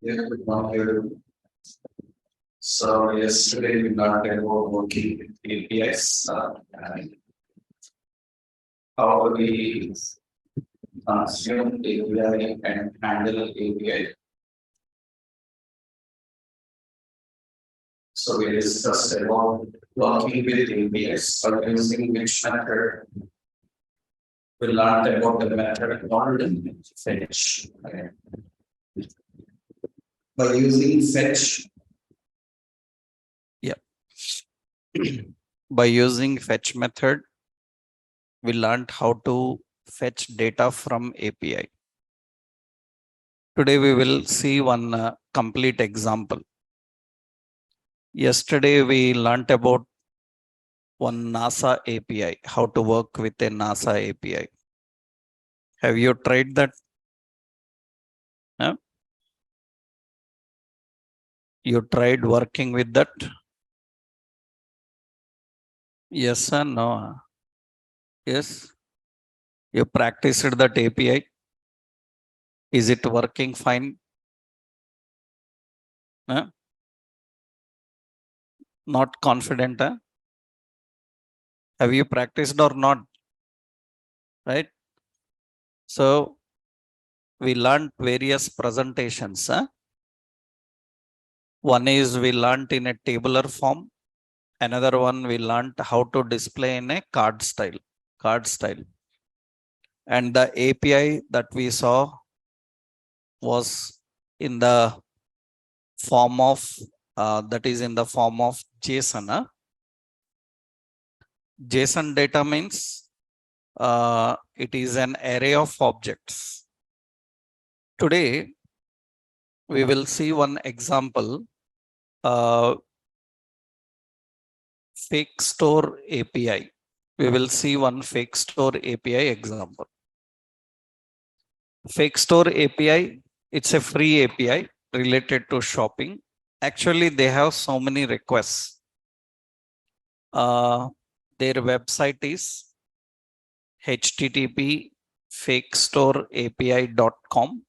Good morning. So yesterday we learned about working with APIs and how we consume API and handle API. So we discussed about working with APIs, but using which method. We learned about the method called fetch. Okay. By using fetch, by using fetch method, we learned how to fetch data from API. Today we will see one complete example. Yesterday we learned about one NASA API, how to work with a NASA API. Have you tried that? Huh? You tried working with that? Yes or no? Yes. You practiced that API. Is it working fine? Huh? Not confident? Huh? Have you practiced or not? Right? So we learned various presentations. Huh? One is we learned in a tabular form. Another one we learned how to display in a card style. And the API that we saw was in the form of JSON. Huh? JSON data means it is an array of objects. Today we will see one example. Fake store API. We will see one fake store API example. Fake store API, it's a free API related to shopping. Actually, they have so many requests. Their website is http fakestoreapi.com/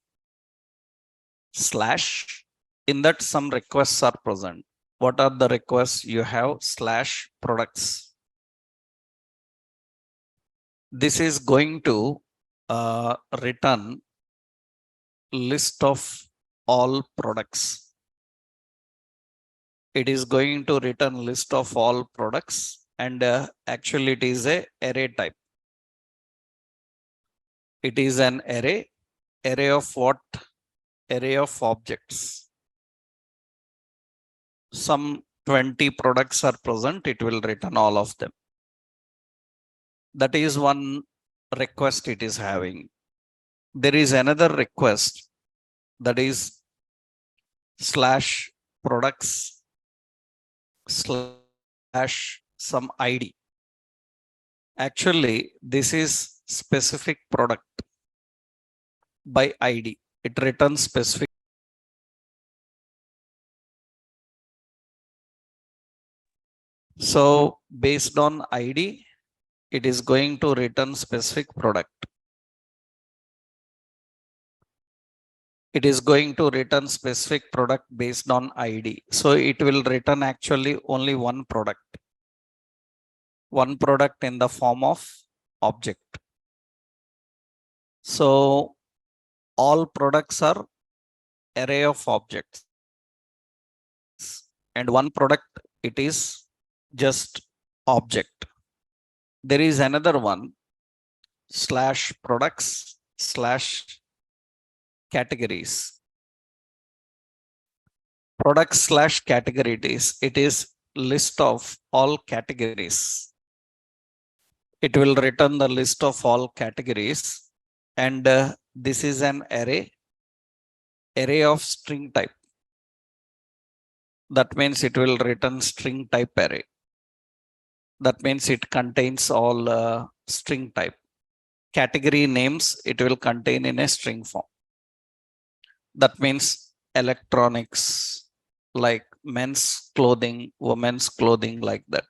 in that some requests are present. What are the requests? You have /products. This is going to return list of all products. It is going to return list of all products, and actually it is a array type. It is an array of what? Array of objects. Some 20 products are present, it will return all of them. That is one request it is having. There is another request that is /products/ some ID. Actually, this is specific product by ID. It returns specific. So based on ID, it is going to return specific product. It is going to return specific product based on ID. So it will return actually only one product. One product in the form of object. So all products are array of objects. And one product, it is just object. There is another one /products/categories. Products/categories, it is list of all categories. It will return the list of all categories, and this is an array of string type. That means it will return string type array. That means it contains all string type. Category names, it will contain in a string form. That means electronics, like men's clothing, women's clothing, like that.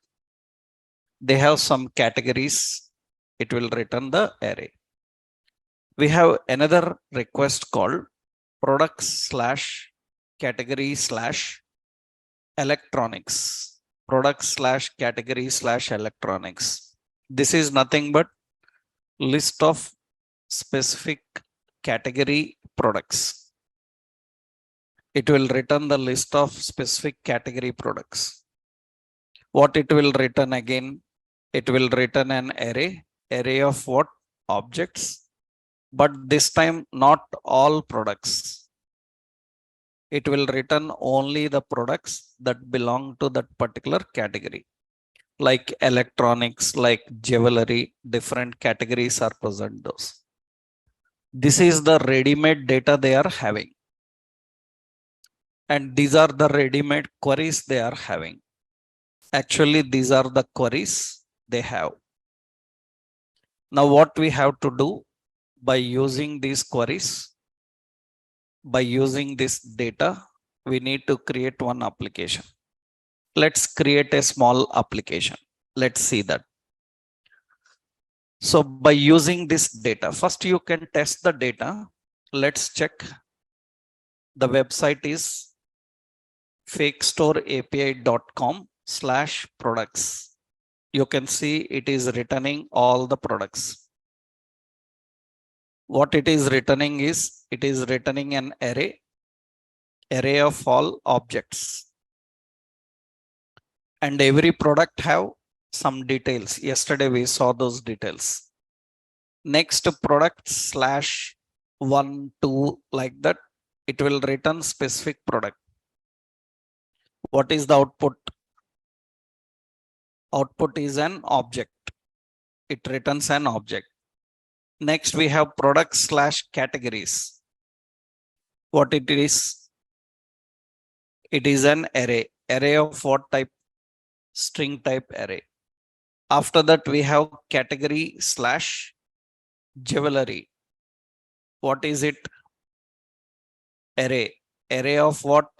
They have some categories, it will return the array. We have another request called products/ category slash electronics, product slash category slash electronics. This is nothing but list of specific category products. It will return the list of specific category products. What it will return again? It will return an array of what? Objects, but this time not all products. It will return only the products that belong to that particular category. Like electronics, like jewelry, different categories are present those. This is the ready-made data they are having. And these are the ready-made queries they are having. Actually, these are the queries they have. Now, what we have to do by using these queries, by using this data, we need to create one application. Let's create a small application. Let's see that. So by using this data, first you can test the data. Let's check. The website is fakestoreapi.com/products. You can see it is returning all the products. What it is returning is, it is returning an array of all objects. And every product have some details. Yesterday we saw those details. Next product slash 1, 2, like that, it will return specific product. What is the output? Output is an object. It returns an object. Next we have product slash categories. What it is? It is an array. Array of what type? String type array. After that we have category slash jewelry. What is it? Array. Array of what?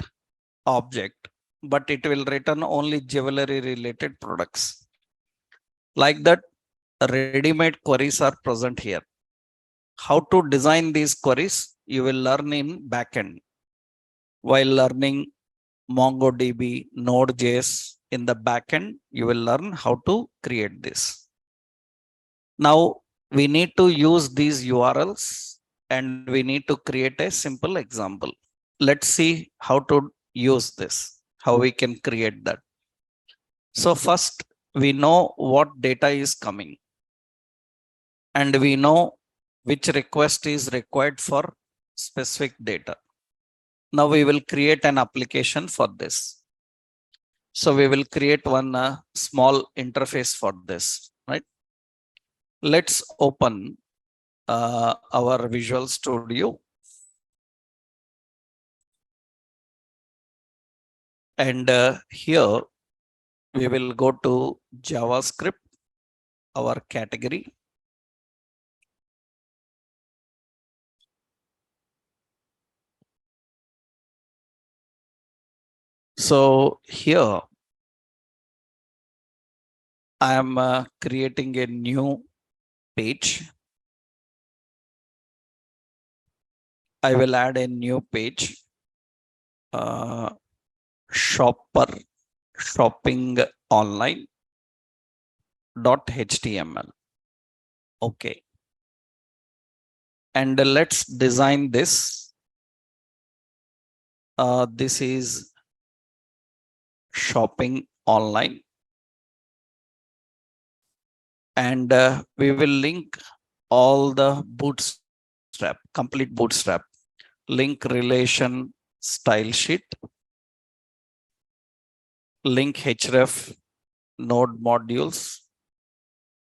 Object. But it will return only jewelry related products. Like that, ready-made queries are present here. How to design these queries, you will learn in backend. While learning MongoDB, Node.js in the backend, you will learn how to create this. Now, we need to use these URLs and we need to create a simple example. Let's see how to use this, how we can create that. So first, we know what data is coming and we know which request is required for specific data. Now we will create an application for this. So we will create one small interface for this, right? Let's open our Visual Studio. And here we will go to JavaScript, our category. So here I am creating a new page. I will add a new page. Shopper shopping online .html. Okay. And let's design this. This is shopping online. And we will link all the bootstrap, complete bootstrap, link relation style sheet, link href node modules,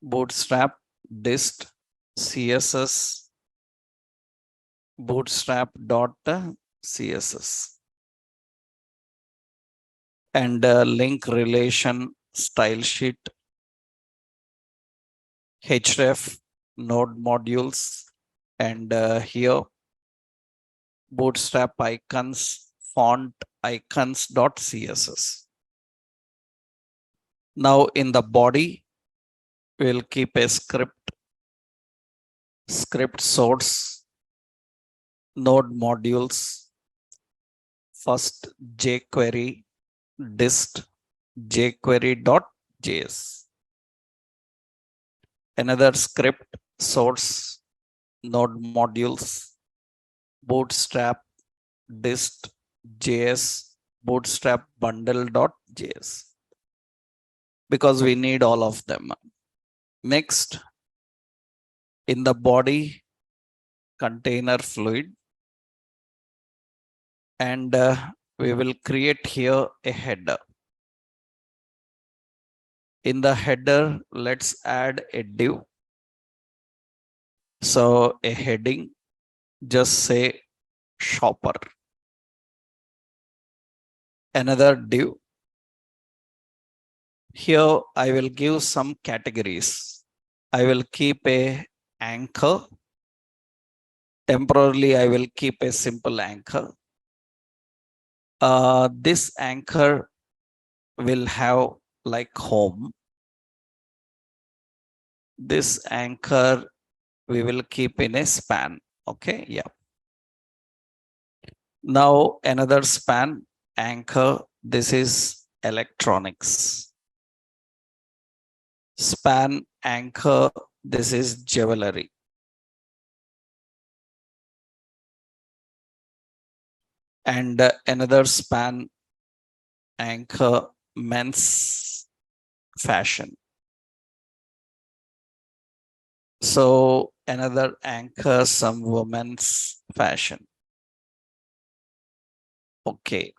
bootstrap dist css, bootstrap.css, and link relation style sheet, href node modules, and here bootstrap icons font icons.css. Now in the body, we'll keep a script source, node modules, first jQuery dist jQuery.js. Another script source node modules bootstrap dist js bootstrap bundle.js, because we need all of them. Next, in the body container fluid, and we will create here a header. In the header, let's add a div. So a heading, just say shopper. Another div. Here I will give some categories. I will keep a anchor. Temporarily, I will keep a simple anchor. This anchor will have like home. This anchor we will keep in a span. Okay, yeah. Now another span anchor. This is electronics. Span anchor. This is jewelry. And another span anchor men's fashion. So another anchor some women's fashion. Okay.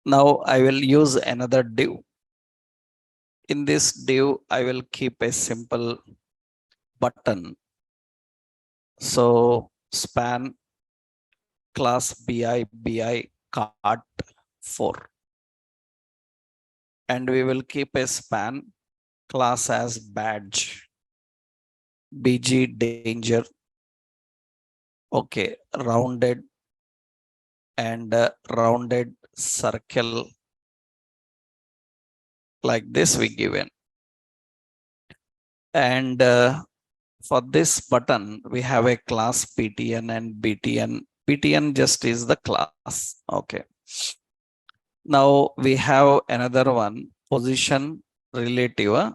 Now I will use another div. In this div, I will keep a simple button. So span class bi cart 4. And we will keep a span class as badge bg danger. Okay, rounded and rounded circle, like this we given. And for this button we have a class btn and btn just is the class. Okay. Now we have another one, position relative,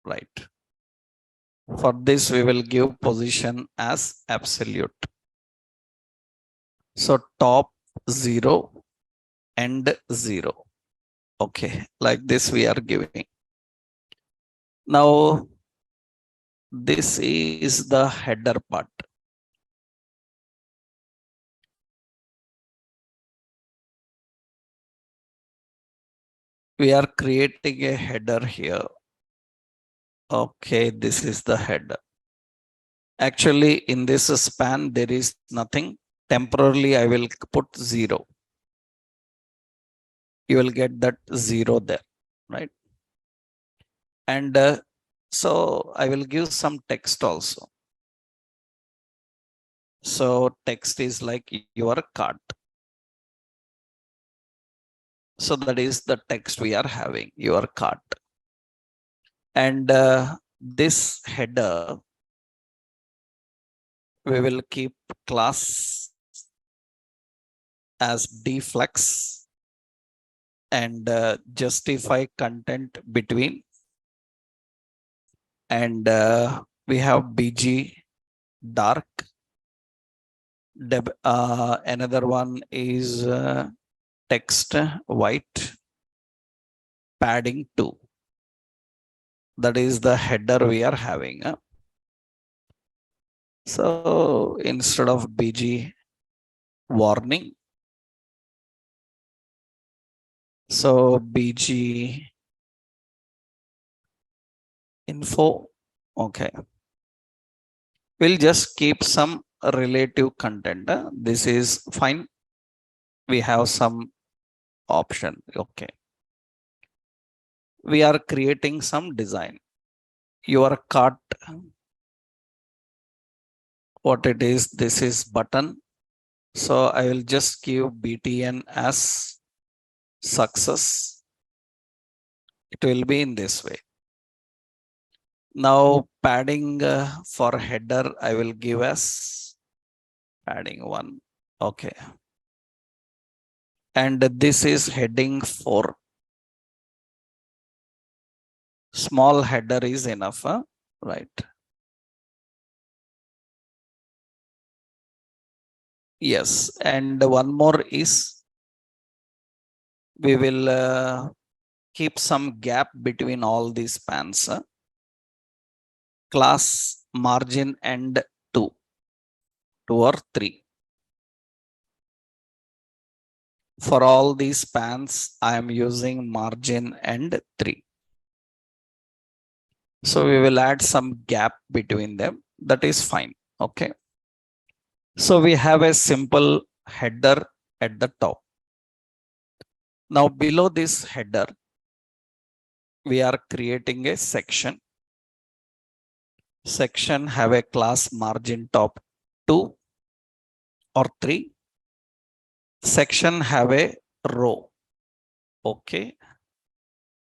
right? For this we will give position as absolute. So top 0 and 0. Okay, like this we are giving. Now this is the header part. We are creating a header here. Okay, this is the header. Actually, in this span, there is nothing. Temporarily, I will put 0. You will get that 0 there, right? And so I will give some text also. So text is like your cart. So that is the text we are having, your cart. And this header, we will keep class as deflex and justify content between. And we have bg dark. Another one is text white, padding 2. That is the header we are having. So instead of bg warning, so bg info. Okay, we'll just keep some relative content. This is fine. We have some option. Okay, we are creating some design. Your cart, what it is, this is button. So I will just give btn as success. It will be in this way. Now padding for header, I will give as padding 1. Okay. and this is heading 4. Small header is enough, right? Yes, and one more is we will keep some gap between all these spans. Class margin and 2 or 3. For all these spans, I am using margin and 3. So we will add some gap between them. That is fine. Okay. So we have a simple header at the top. Now below this header, we are creating a section. Section have a class margin top 2 or 3. Section have a row. Okay.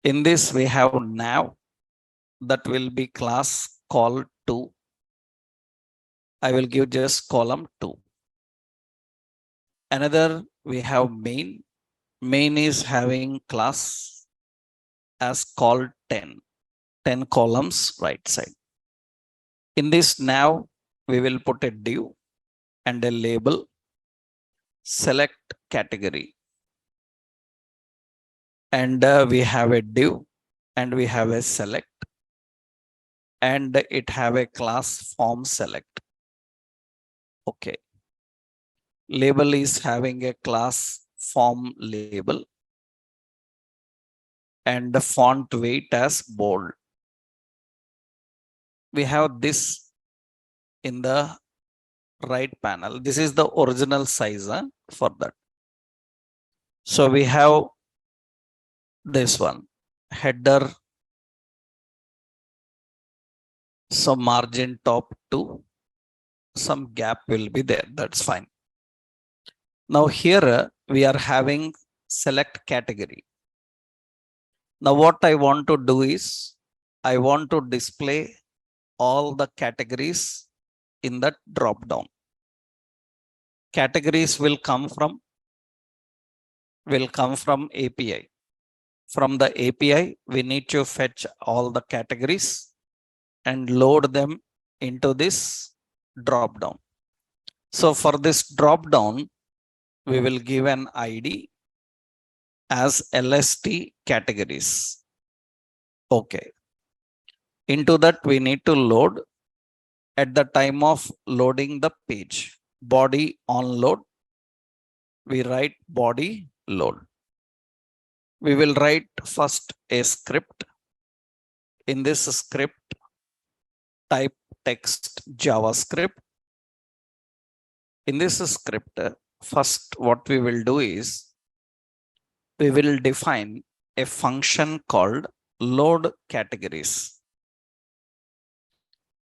In this we have nav that will be class call 2. I will give just column 2. Another we have main. Main is having class as called 10. 10 columns right side. In this nav, we will put a div and a label. Select category. And we have a div and we have a select. And it have a class form select. Okay. Label is having a class form label. And the font weight as bold. We have this in the right panel. This is the original size for that. So we have this one, header. So margin top 2, some gap will be there. That's fine. Now here we are having select category. Now what I want to do is I want to display all the categories in that drop down. Categories will come from API. From the API, we need to fetch all the categories and load them into this drop down. So for this drop down, we will give an ID as LST categories. Okay. Into that, we need to load at the time of loading the page. Body on load. We write body load. We will write first a script. In this script, type text JavaScript. In this script, first what we will do is we will define a function called load categories.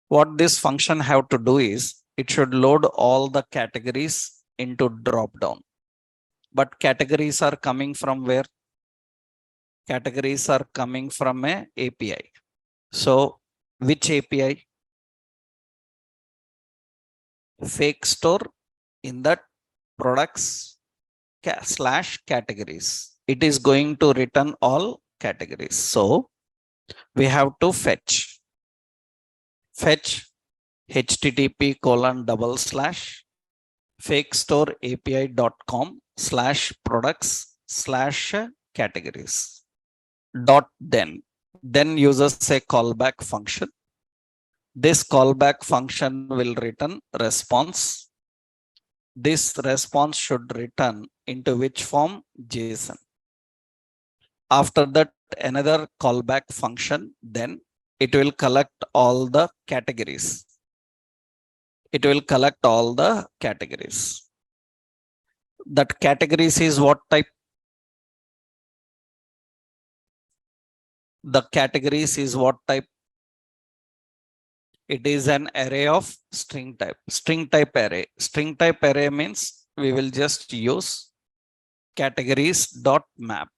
What this function have to do is it should load all the categories into drop down. But categories are coming from where? Categories are coming from a API. So which API? Fake store. In that products / categories. It is going to return all categories. So we have to fetch http:// fakestore.api.com/products/categories. Then uses a callback function. This callback function will return response. This response should return into which form? JSON. After that, another callback function, then it will collect all the categories. It will collect all the categories. That categories is what type? The categories is what type? It is an array of string type. String type array. String type array means we will just use categories.map.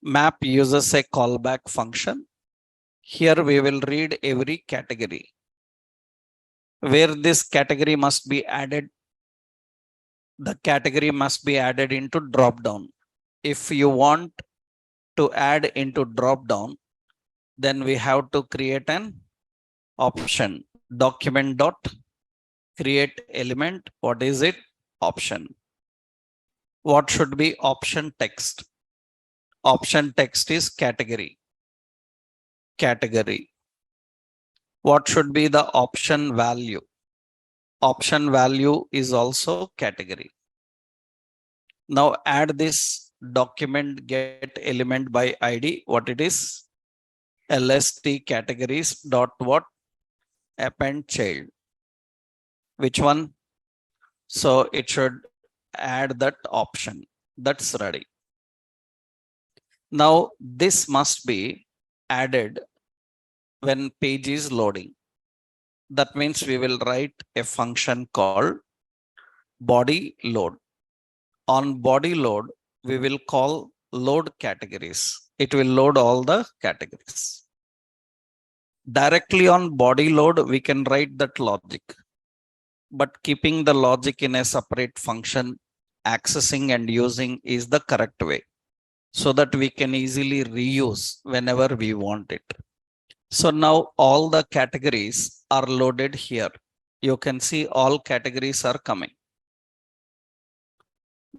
Map uses a callback function. Here we will read every category. Where this category must be added? the category must be added into drop down. If you want to add into drop down, then we have to create an option document dot create element. What is it? Option. What should be option text? Option text is category. Category. What should be the option value? Option value is also category. Now add this document get element by ID. What it is? LST categories dot what? Append child. Which one? So it should add that option. That's ready. Now this must be added when page is loading. That means we will write a function called body load. On body load, we will call load categories. It will load all the categories. Directly on body load, we can write that logic. But keeping the logic in a separate function, accessing and using is the correct way, so that we can easily reuse whenever we want it. So now all the categories are loaded here. You can see all categories are coming.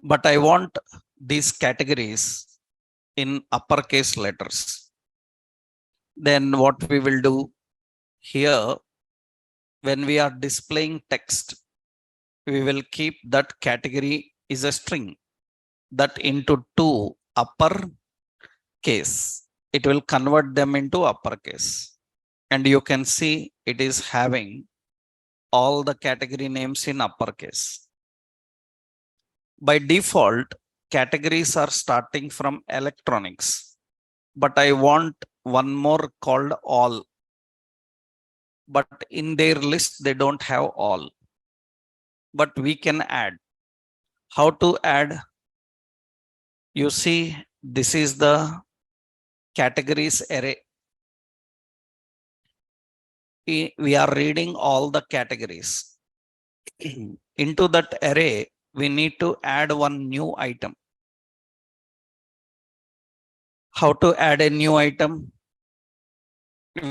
But I want these categories in uppercase letters. Then what we will do here, when we are displaying text, we will keep that category is a string that into two upper case. It will convert them into uppercase. And you can see it is having all the category names in uppercase. By default, categories are starting from electronics, but I want one more called all. But in their list, they don't have all. But we can add. How to add? You see, this is the categories array. We are reading all the categories. Into that array, we need to add one new item. How to add a new item?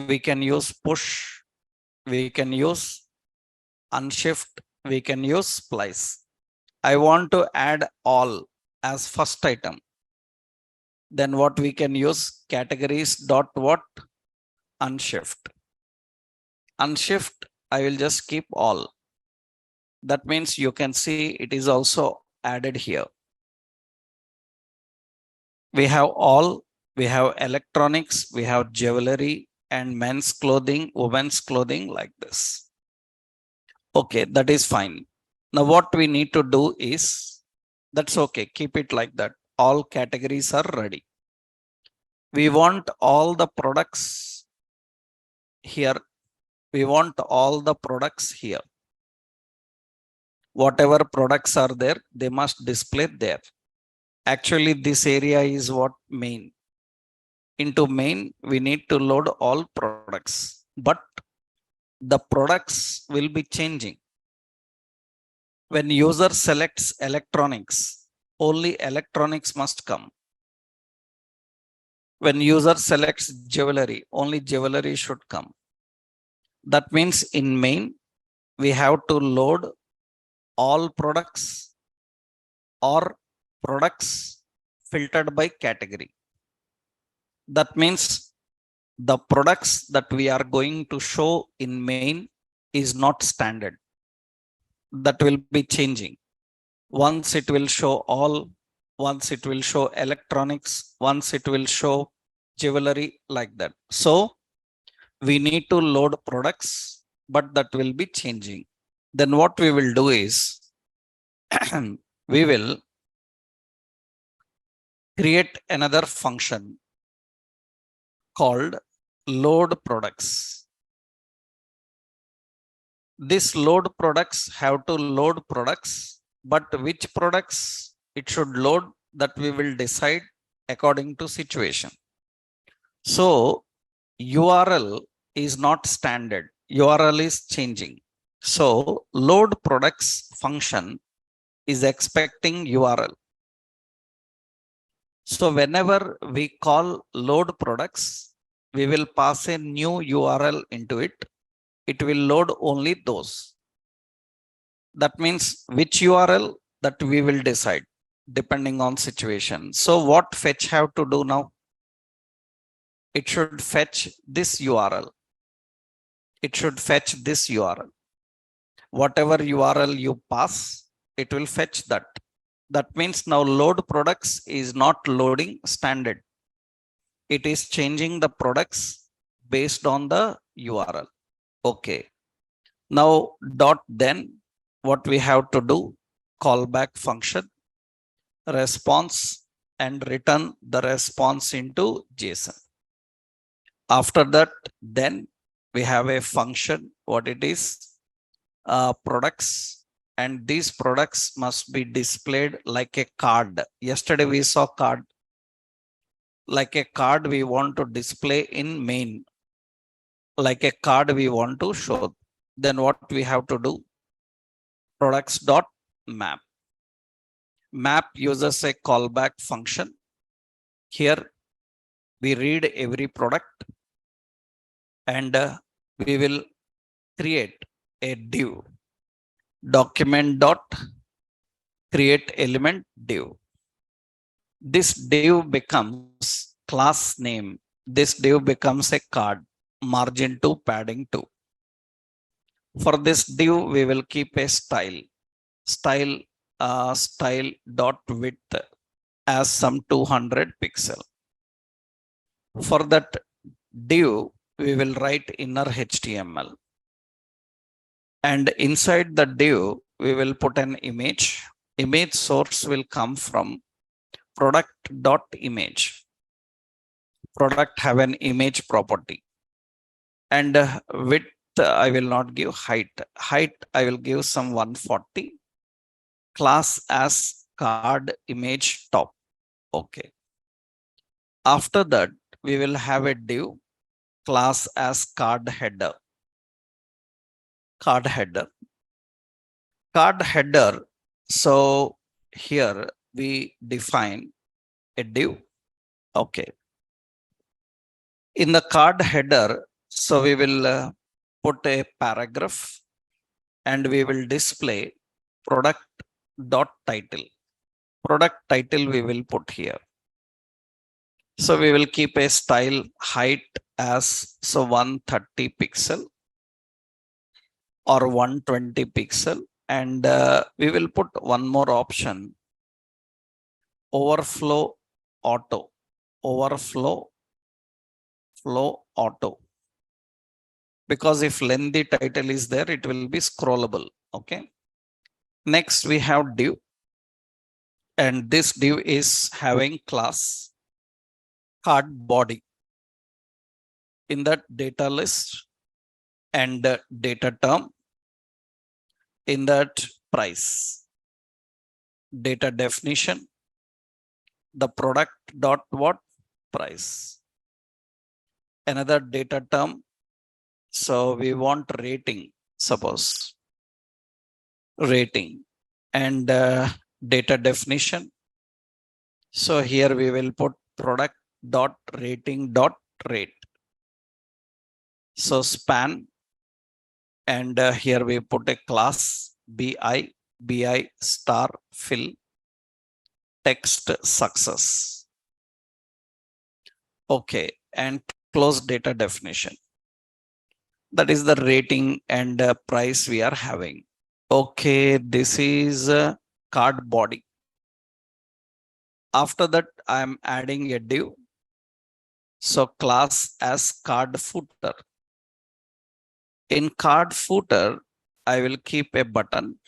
We can use push, we can use unshift, we can use splice. I want to add all as first item. Then what we can use? Categories dot what? Unshift. Unshift, I will just keep all. That means you can see it is also added here. We have all, we have electronics, we have jewelry and men's clothing, women's clothing like this. Okay, that is fine. Now what we need to do is, that's okay, keep it like that. All categories are ready. We want all the products here. We want all the products here. Whatever products are there, they must display there. Actually, this area is what main. Into main, we need to load all products, but the products will be changing. When user selects electronics, only electronics must come. When user selects jewelry, only jewelry should come. That means in main, we have to load all products or products filtered by category. That means the products that we are going to show in main is not standard. That will be changing. Once it will show all, once it will show electronics, once it will show jewelry, like that. So we need to load products, but that will be changing. Then what we will do is we will create another function called load products. This load products have to load products, but which products it should load, that we will decide according to situation. So URL is not standard. URL is changing. So load products function is expecting URL. So whenever we call load products, we will pass a new URL into it. It will load only those. That means which URL that we will decide depending on situation. So what fetch have to do now? It should fetch this URL. It should fetch this URL. Whatever URL you pass, it will fetch that. That means now load products is not loading standard. It is changing the products based on the URL. Okay. Now dot then what we have to do, callback function, response, and return the response into JSON. After that, then we have a function, what it is, products, and these products must be displayed like a card. Yesterday we saw card. Like a card we want to display in main. Like a card we want to show. Then what we have to do? Products.map. Map uses a callback function. Here we read every product and we will create a div. Document dot create element div. This div becomes class name. This div becomes a card, margin 2, padding 2. For this div, we will keep a style. Style dot width as some 200 pixel. For that div, we will write inner HTML. And inside the div, we will put an image. Image source will come from product.image. Product have an image property. And width, I will not give height. Height, I will give some 140. Class as card image top. Okay. After that, we will have a div class as card header. Card header. Card header. So here we define a div. Okay. In the card header, so we will put a paragraph and we will display product dot title. Product title we will put here. So we will keep a style height as so 130 pixel or 120 pixel, and we will put one more option, overflow auto. Overflow auto. Because if lengthy title is there, it will be scrollable. Okay. Next we have div, and this div is having class card body. In that data list and data term, in that price, data definition, the product dot what price, another data term. So we want rating, suppose rating, and data definition. So here we will put product dot rating dot rate. So span, and here we put a class bi star fill text success. Okay, and close data definition. That is the rating and price we are having. Okay, this is card body. After that, I am adding a div. So class as card footer. In card footer, I will keep a button.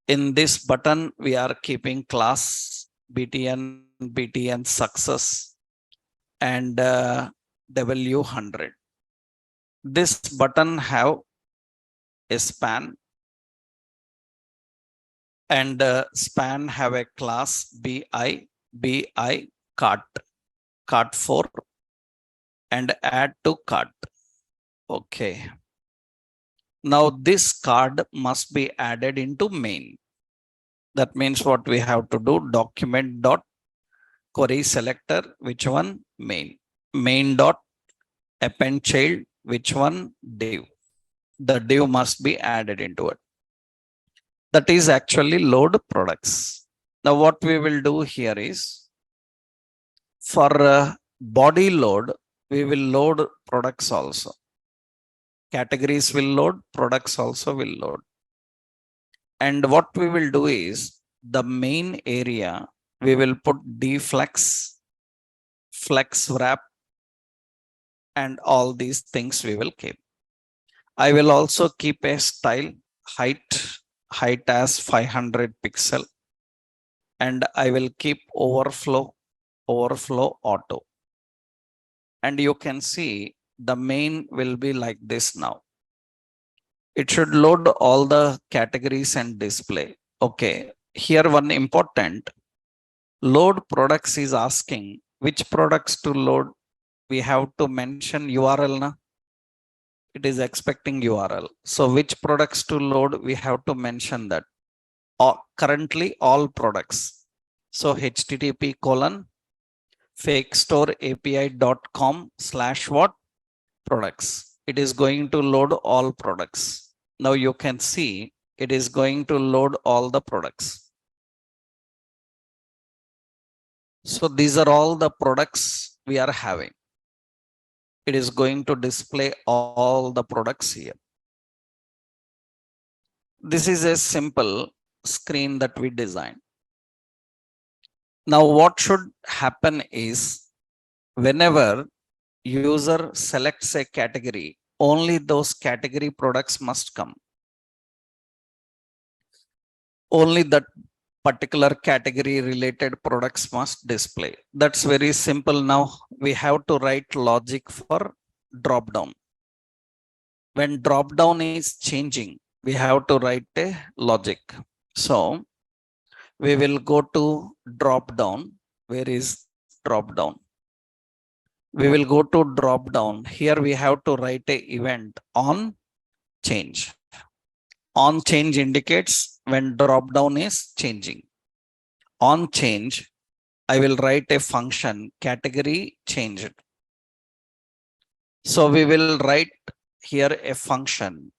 In this button, we are keeping class btn success and w100. This button have a span, and span have a class bi cart 4 and add to cart. Okay. Now this card must be added into main. That means what we have to do, document dot query selector, which one? Main. Main dot append child, which one? Div. The div must be added into it. That is actually load products. Now what we will do here is, for body load, we will load products also. Categories will load, products also will load. And what we will do is, the main area, we will put deflex, flex wrap, and all these things we will keep. I will also keep a style height as 500 pixel, and I will keep overflow auto. And you can see the main will be like this now. It should load all the categories and display. Okay, here one important, load products is asking which products to load. We have to mention URL na. It is expecting URL. So which products to load, we have to mention that. Currently all products. So http colon fakestoreapi.com / what products. It is going to load all products. Now you can see it is going to load all the products. So these are all the products we are having. It is going to display all the products here. This is a simple screen that we designed. Now what should happen is, whenever user selects a category, only those category products must come. Only that particular category related products must display. That's very simple. Now we have to write logic for drop down. When drop down is changing, we have to write a logic. So we will go to drop down. Where is drop down? We will go to drop down. Here we have to write a event on change. On change indicates when drop down is changing. On change, I will write a function category changed. So we will write here a function.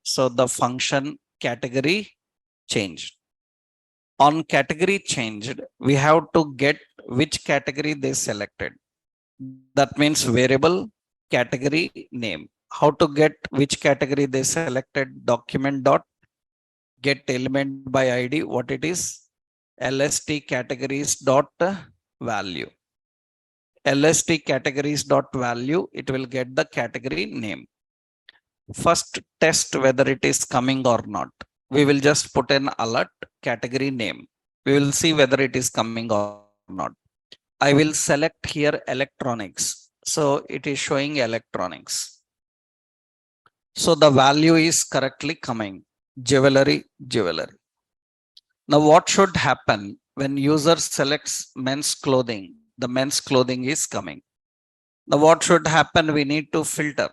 So the function category changed. On category changed, we have to get which category they selected. That means variable category name. How to get which category they selected? Document dot get element by ID. What it is? LST categories dot value. LST categories dot value. It will get the category name. First test whether it is coming or not. We will just put an alert category name. We will see whether it is coming or not. I will select here electronics. So it is showing electronics. So the value is correctly coming. Jewelry. Now what should happen when user selects men's clothing? The men's clothing is coming. Now what should happen? We need to filter,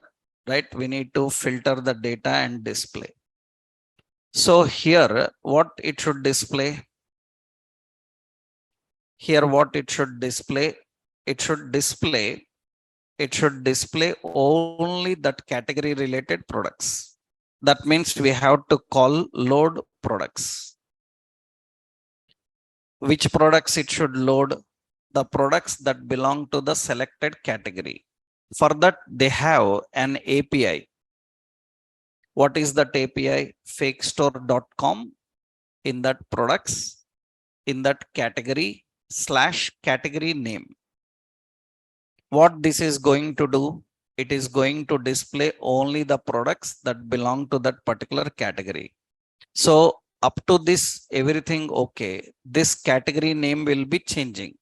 right? We need to filter the data and display. So here what it should display? Here what it should display? It should display only that category related products. That means we have to call load products. Which products it should load? The products that belong to the selected category. For that, they have an API. What is that API? Fakestore.com. In that products, in that category / category name. What this is going to do? It is going to display only the products that belong to that particular category. So up to this, everything okay. This category name will be changing.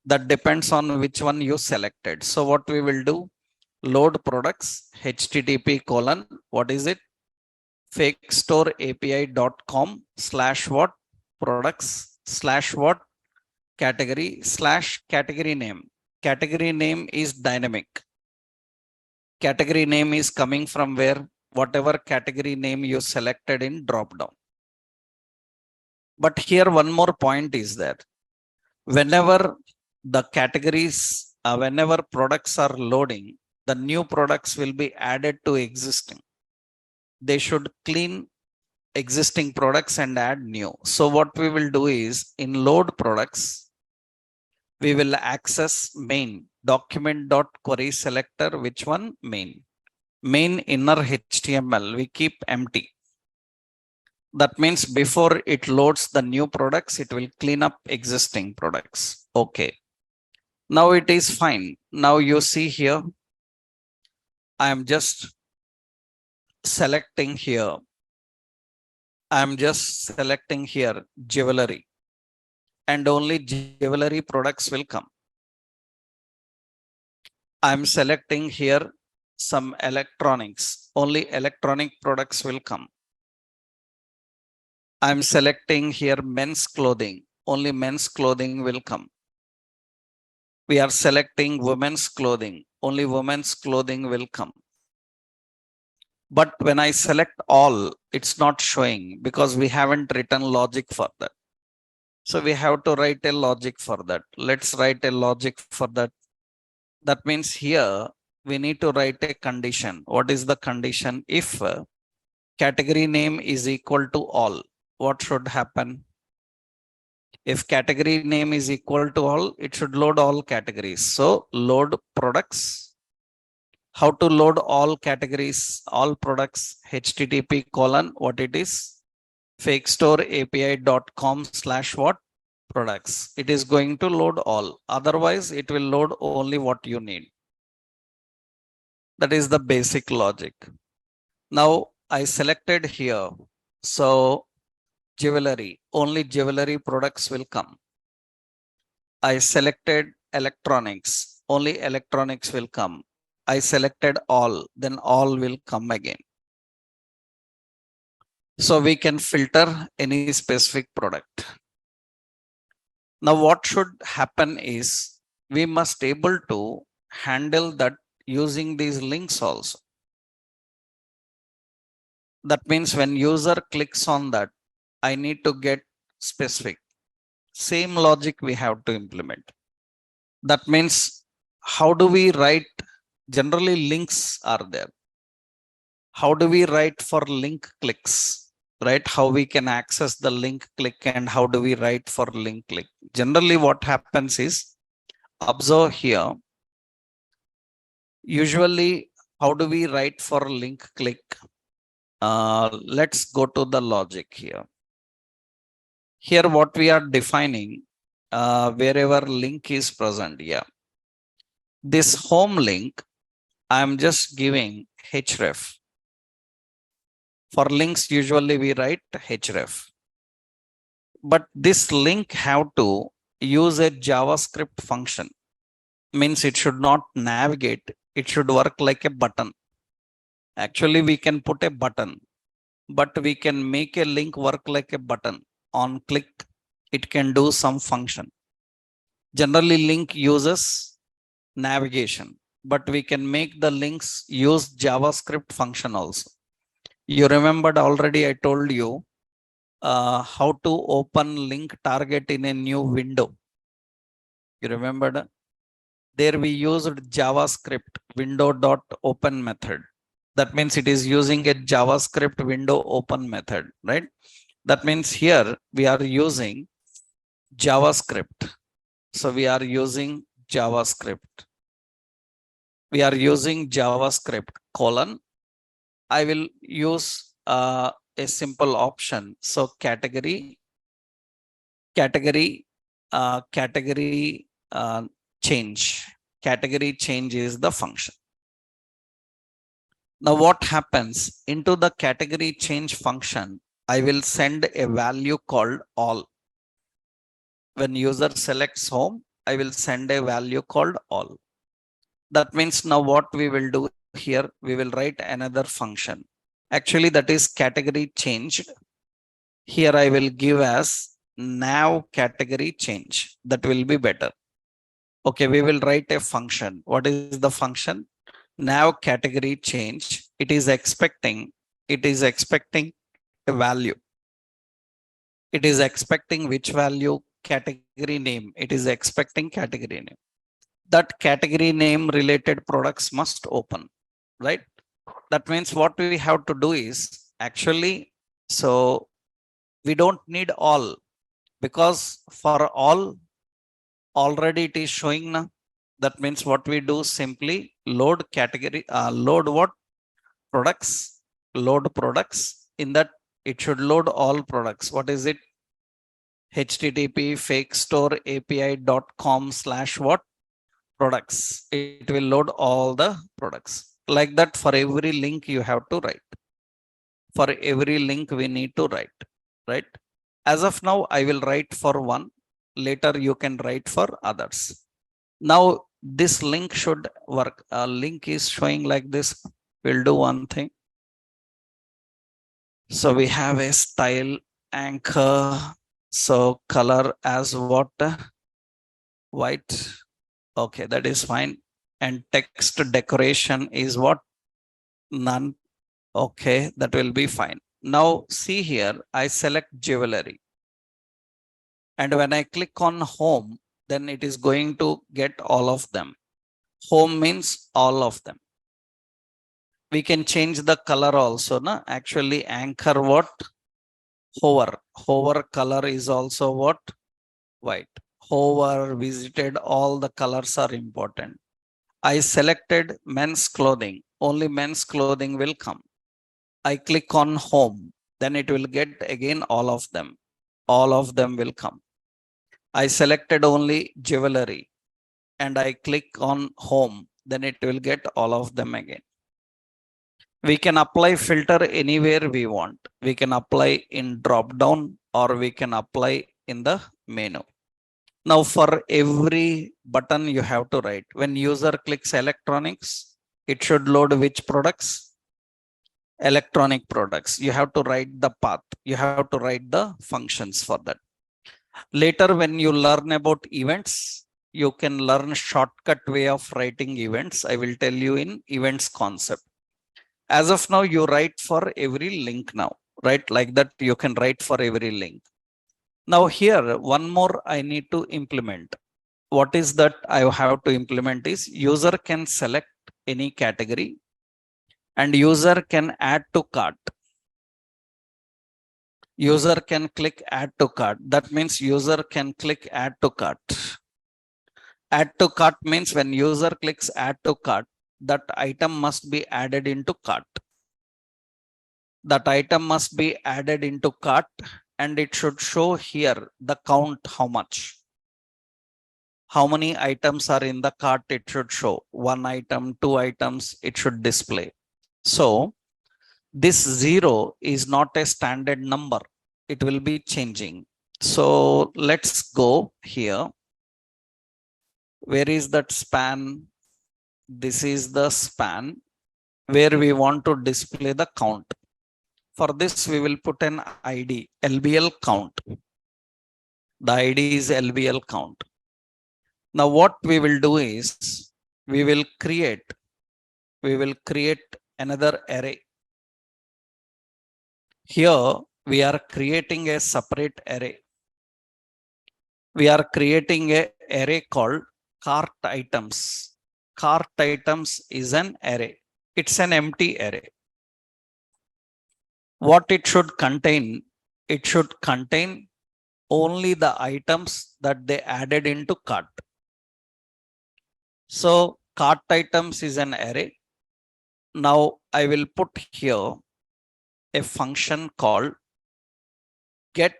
That depends on which one you selected. So what we will do? Load products, http colon, what is it? fakestoreapi.com / what products / what category / category name. Category name is dynamic. Category name is coming from where? Whatever category name you selected in drop down. But here one more point is that whenever the categories, whenever products are loading, the new products will be added to existing. They should clean existing products and add new. So what we will do is in load products, we will access main document.query selector. Which one? Main inner HTML we keep empty. That means before it loads the new products, it will clean up existing products. Okay. Now it is fine. Now you see here, I am just selecting here. I am just selecting here jewelry, and only jewelry products will come. I am selecting here some electronics, only electronic products will come. I am selecting here men's clothing, only men's clothing will come. We are selecting women's clothing, only women's clothing will come. But when I select all, it's not showing because we haven't written logic for that. So we have to write a logic for that. Let's write a logic for that. That means here we need to write a condition. What is the condition? If category name is equal to all, what should happen? If category name is equal to all, it should load all categories. So load products. How to load all categories, all products, http:// what it is? fakestoreapi.com/what products. It is going to load all. Otherwise, it will load only what you need. That is the basic logic. Now I selected here. So jewelry, only jewelry products will come. I selected electronics, only electronics will come. I selected all, then all will come again. So we can filter any specific product. Now what should happen is we must able to handle that using these links also. That means when user clicks on that, I need to get specific. Same logic we have to implement. That means how do we write? Generally links are there. How do we write for link clicks? Right? How we can access the link click and how do we write for link click? Generally what happens is, observe here. Usually, how do we write for link click? Let's go to the logic here. Here what we are defining, wherever link is present. Yeah. This home link, I'm just giving href. For links, usually we write href. But this link have to use a JavaScript function. Means it should not navigate. It should work like a button. Actually, we can put a button, but we can make a link work like a button. On click, it can do some function. Generally, link uses navigation, but we can make the links use JavaScript function also. You remembered already, I told you how to open link target in a new window. You remembered? There we used JavaScript window.open method. That means it is using a JavaScript window open method, right? That means here we are using JavaScript. So we are using JavaScript. We are using JavaScript : I will use a simple option. So category change. Category change is the function. Now what happens into the category change function? I will send a value called all. When user selects home, I will send a value called all. That means now what we will do here, we will write another function. Actually, that is category changed. Here I will give as now category change. That will be better. Okay, we will write a function. What is the function? Now category change. It is expecting a value. It is expecting which value, category name. It is expecting category name. That category name related products must open, right? That means what we have to do is actually, so we don't need all, because for all already it is showing now. That means what we do, simply load category, load what products, load products. In that it should load all products. What is it? HTTP fake store API.com / what products. It will load all the products. Like that, for every link you have to write. For every link we need to write, right? As of now, I will write for one. Later you can write for others. Now this link should work. A link is showing like this. We'll do one thing. So we have a style anchor. So color as what? White. Okay, that is fine. And text decoration is what? None. Okay, that will be fine. Now see here, I select jewelry. And when I click on home, then it is going to get all of them. Home means all of them. We can change the color also. Na? Actually, anchor what? Hover. Hover color is also what? White. Hover, visited, all the colors are important. I selected men's clothing. Only men's clothing will come. I click on home. Then it will get again all of them. All of them will come. I selected only jewelry and I click on home. Then it will get all of them again. We can apply filter anywhere we want. We can apply in drop down or we can apply in the menu. Now for every button you have to write. When user clicks electronics, it should load which products? Electronic products. You have to write the path. You have to write the functions for that. Later, when you learn about events, you can learn shortcut way of writing events. I will tell you in events concept. As of now, you write for every link now, right? Like that, you can write for every link. Now here, one more I need to implement. What is that I have to implement is user can select any category and user can add to cart. User can click add to cart. That means user can click add to cart. Add to cart means when user clicks add to cart, that item must be added into cart. That item must be added into cart and it should show here the count, how much. How many items are in the cart, it should show. 1 item, 2 items, it should display. So this 0 is not a standard number. It will be changing. So let's go here. Where is that span? This is the span where we want to display the count. For this, we will put an ID, LBL count. The ID is LBL count. Now what we will do is, we will create another array. Here, we are creating a separate array. We are creating an array called cart items. Cart items is an array. It's an empty array. What it should contain? It should contain only the items that they added into cart. So cart items is an array. Now I will put here a function called get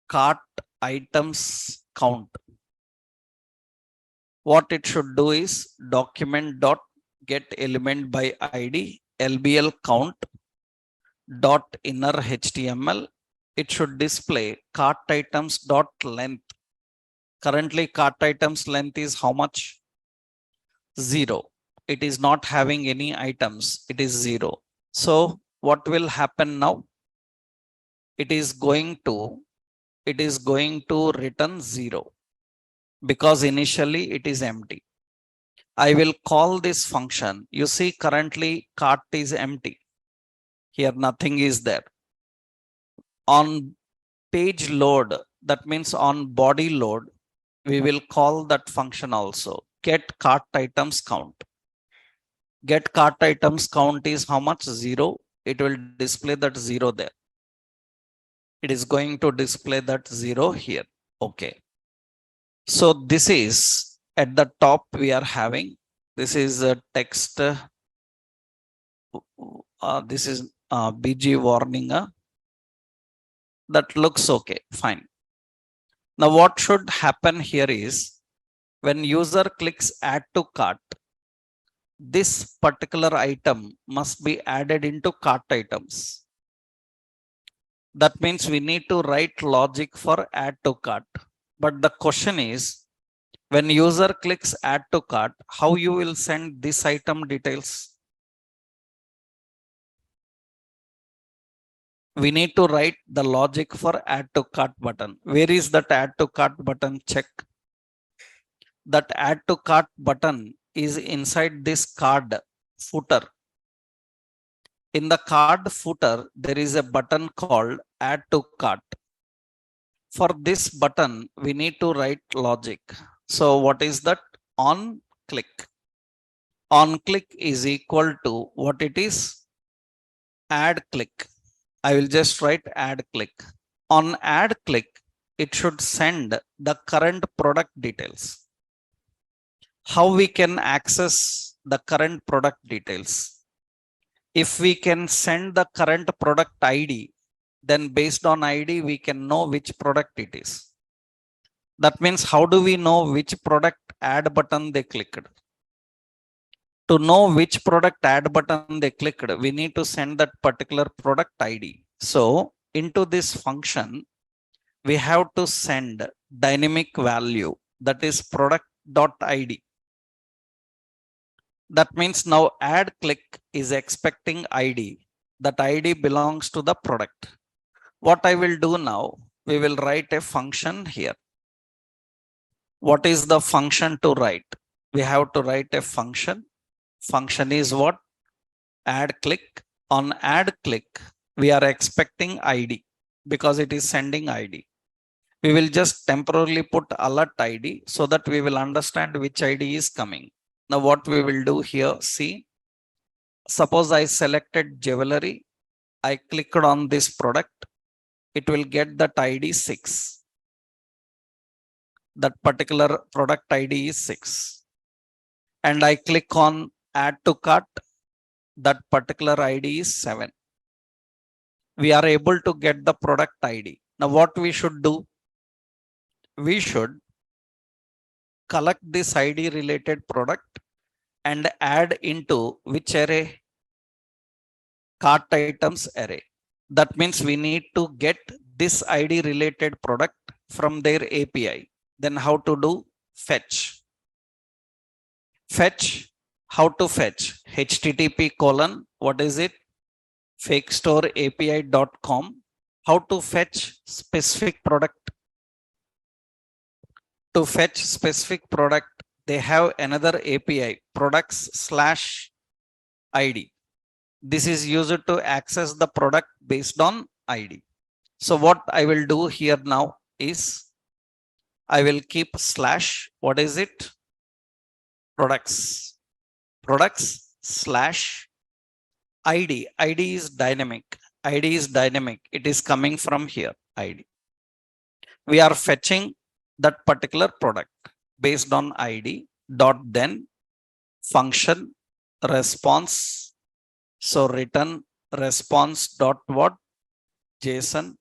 cart items count. What it should do is document dot get element by ID LBL count dot inner HTML. It should display cart items dot length. Currently cart items length is how much? 0. It is not having any items. It is 0. So what will happen now? It is going to return 0 because initially it is empty. I will call this function. You see currently cart is empty. Here nothing is there. On page load, that means on body load, we will call that function also get cart items count. Get cart items count is how much? 0. It will display that 0 there. It is going to display that 0 here. Okay. So this is at the top we are having. This is a text. This is BG warning. That looks okay. Fine. Now what should happen here is when user clicks add to cart, this particular item must be added into cart items. That means we need to write logic for add to cart. But the question is, when user clicks add to cart, how you will send this item details? We need to write the logic for add to cart button. Where is that add to cart button? Check. That add to cart button is inside this card footer. In the card footer, there is a button called add to cart. For this button, we need to write logic. So what is that? On click. On click is equal to what it is? Add click. I will just write add click. On add click, it should send the current product details. How we can access the current product details? If we can send the current product ID, then based on ID, we can know which product it is. That means how do we know which product add button they clicked? To know which product add button they clicked, we need to send that particular product ID. So into this function, we have to send dynamic value, that is product.id. That means now add click is expecting ID. That ID belongs to the product. What I will do now, we will write a function here. What is the function to write? We have to write a function. Function is what? Add click. On add click, we are expecting ID because it is sending ID. We will just temporarily put alert ID so that we will understand which ID is coming. Now what we will do here, see, suppose I selected jewelry. I clicked on this product. It will get that ID 6. That particular product ID is 6. And I click on add to cart. That particular ID is 7. We are able to get the product ID. Now what we should do? We should collect this ID related product and add into which array? Cart items array. That means we need to get this ID related product from their API. Then how to do? Fetch. Fetch. How to fetch? HTTP colon. What is it? fakestoreapi.com. How to fetch specific product? To fetch specific product, they have another API, products/ID. This is used to access the product based on ID. So what I will do here now is I will keep slash, what is it? Products. Products/ID. ID is dynamic. ID is dynamic. It is coming from here, ID. We are fetching that particular product based on ID dot then function response. So return response dot what? JSON.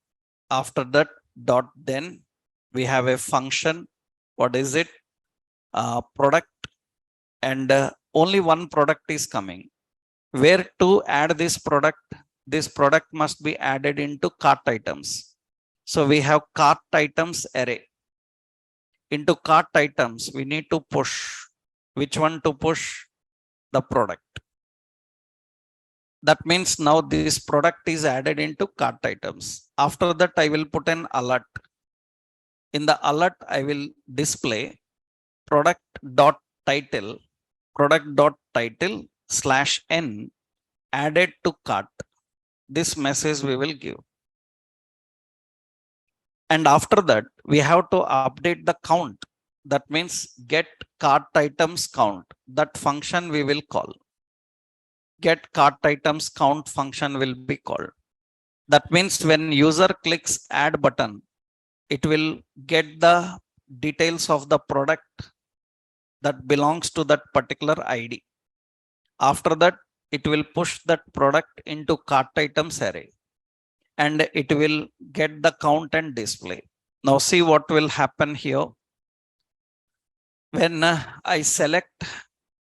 After that dot then we have a function. What is it? Product. And only one product is coming. Where to add this product? This product must be added into cart items. So we have cart items array. Into cart items, we need to push. Which one to push? The product. That means now this product is added into cart items. After that, I will put an alert. In the alert, I will display product.title /n added to cart. This message we will give. And after that, we have to update the count. That means get cart items count. That function we will call. Get cart items count function will be called. That means when user clicks add button, it will get the details of the product that belongs to that particular ID. After that, it will push that product into cart items array and it will get the count and display. Now see what will happen here. When I select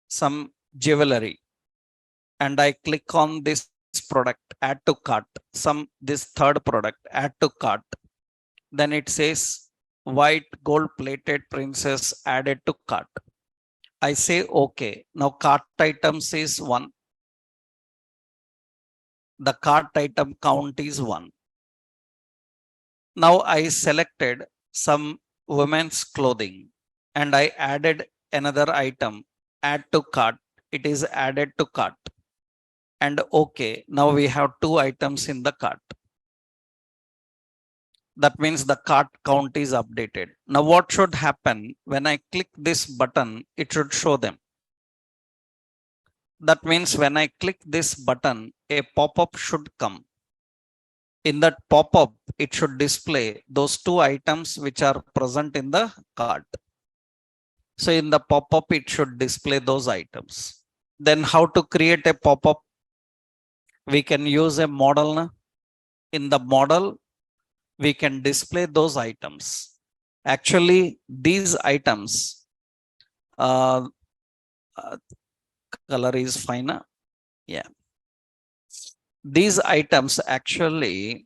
some jewelry and I click on this product, add to cart, this third product, add to cart, then it says white gold plated princess added to cart. I say okay. Now cart items is 1. The cart item count is 1. Now I selected some women's clothing and I added another item, add to cart. It is added to cart. And okay, now we have 2 items in the cart. That means the cart count is updated. Now what should happen when I click this button? It should show them. That means when I click this button, a pop-up should come. In that pop-up, it should display those 2 items which are present in the cart. So in the pop-up, it should display those items. Then how to create a pop-up? We can use a model. In the model, we can display those items. Actually, these items, color is fine. Yeah. These items actually,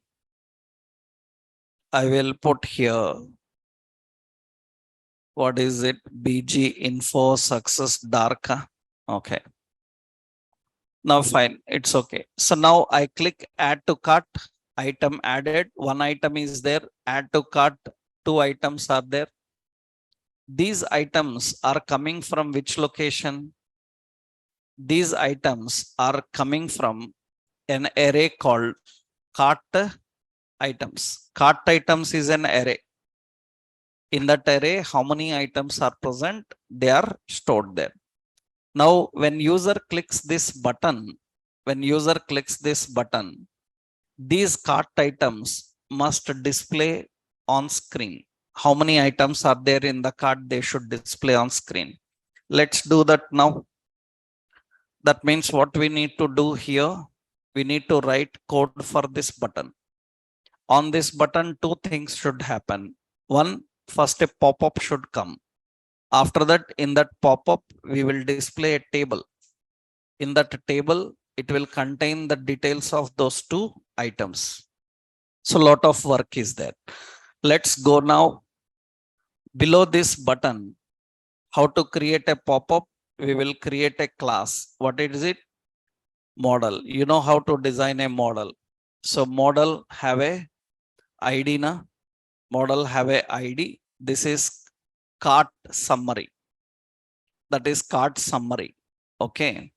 I will put here. What is it? BG info success dark. Okay. Now fine, it's okay. So now I click add to cart, item added, 1 item is there, add to cart, 2 items are there. These items are coming from which location? These items are coming from an array called cart items. Cart items is an array. In that array, how many items are present? They are stored there. Now, when user clicks this button, these cart items must display on screen. How many items are there in the cart? They should display on screen. Let's do that now. That means what we need to do here, we need to write code for this button. On this button, 2 things should happen. One, first a pop-up should come. After that, in that pop-up, we will display a table. In that table, it will contain the details of those 2 items. So a lot of work is there. Let's go now. Below this button, how to create a pop-up? We will create a class. What is it? Model. You know how to design a model. So model have a ID na? Model have a ID. This is cart summary. That is cart summary. Okay.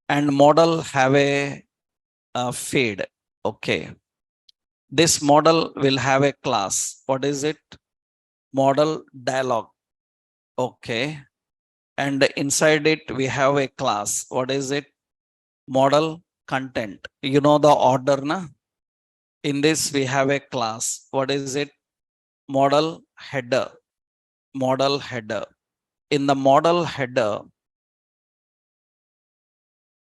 And model have a fade. Okay. This model will have a class. What is it? Model dialog. Okay. And inside it, we have a class. What is it? Model content. You know the order, na? In this, we have a class. What is it? Model header. Model header. In the model header,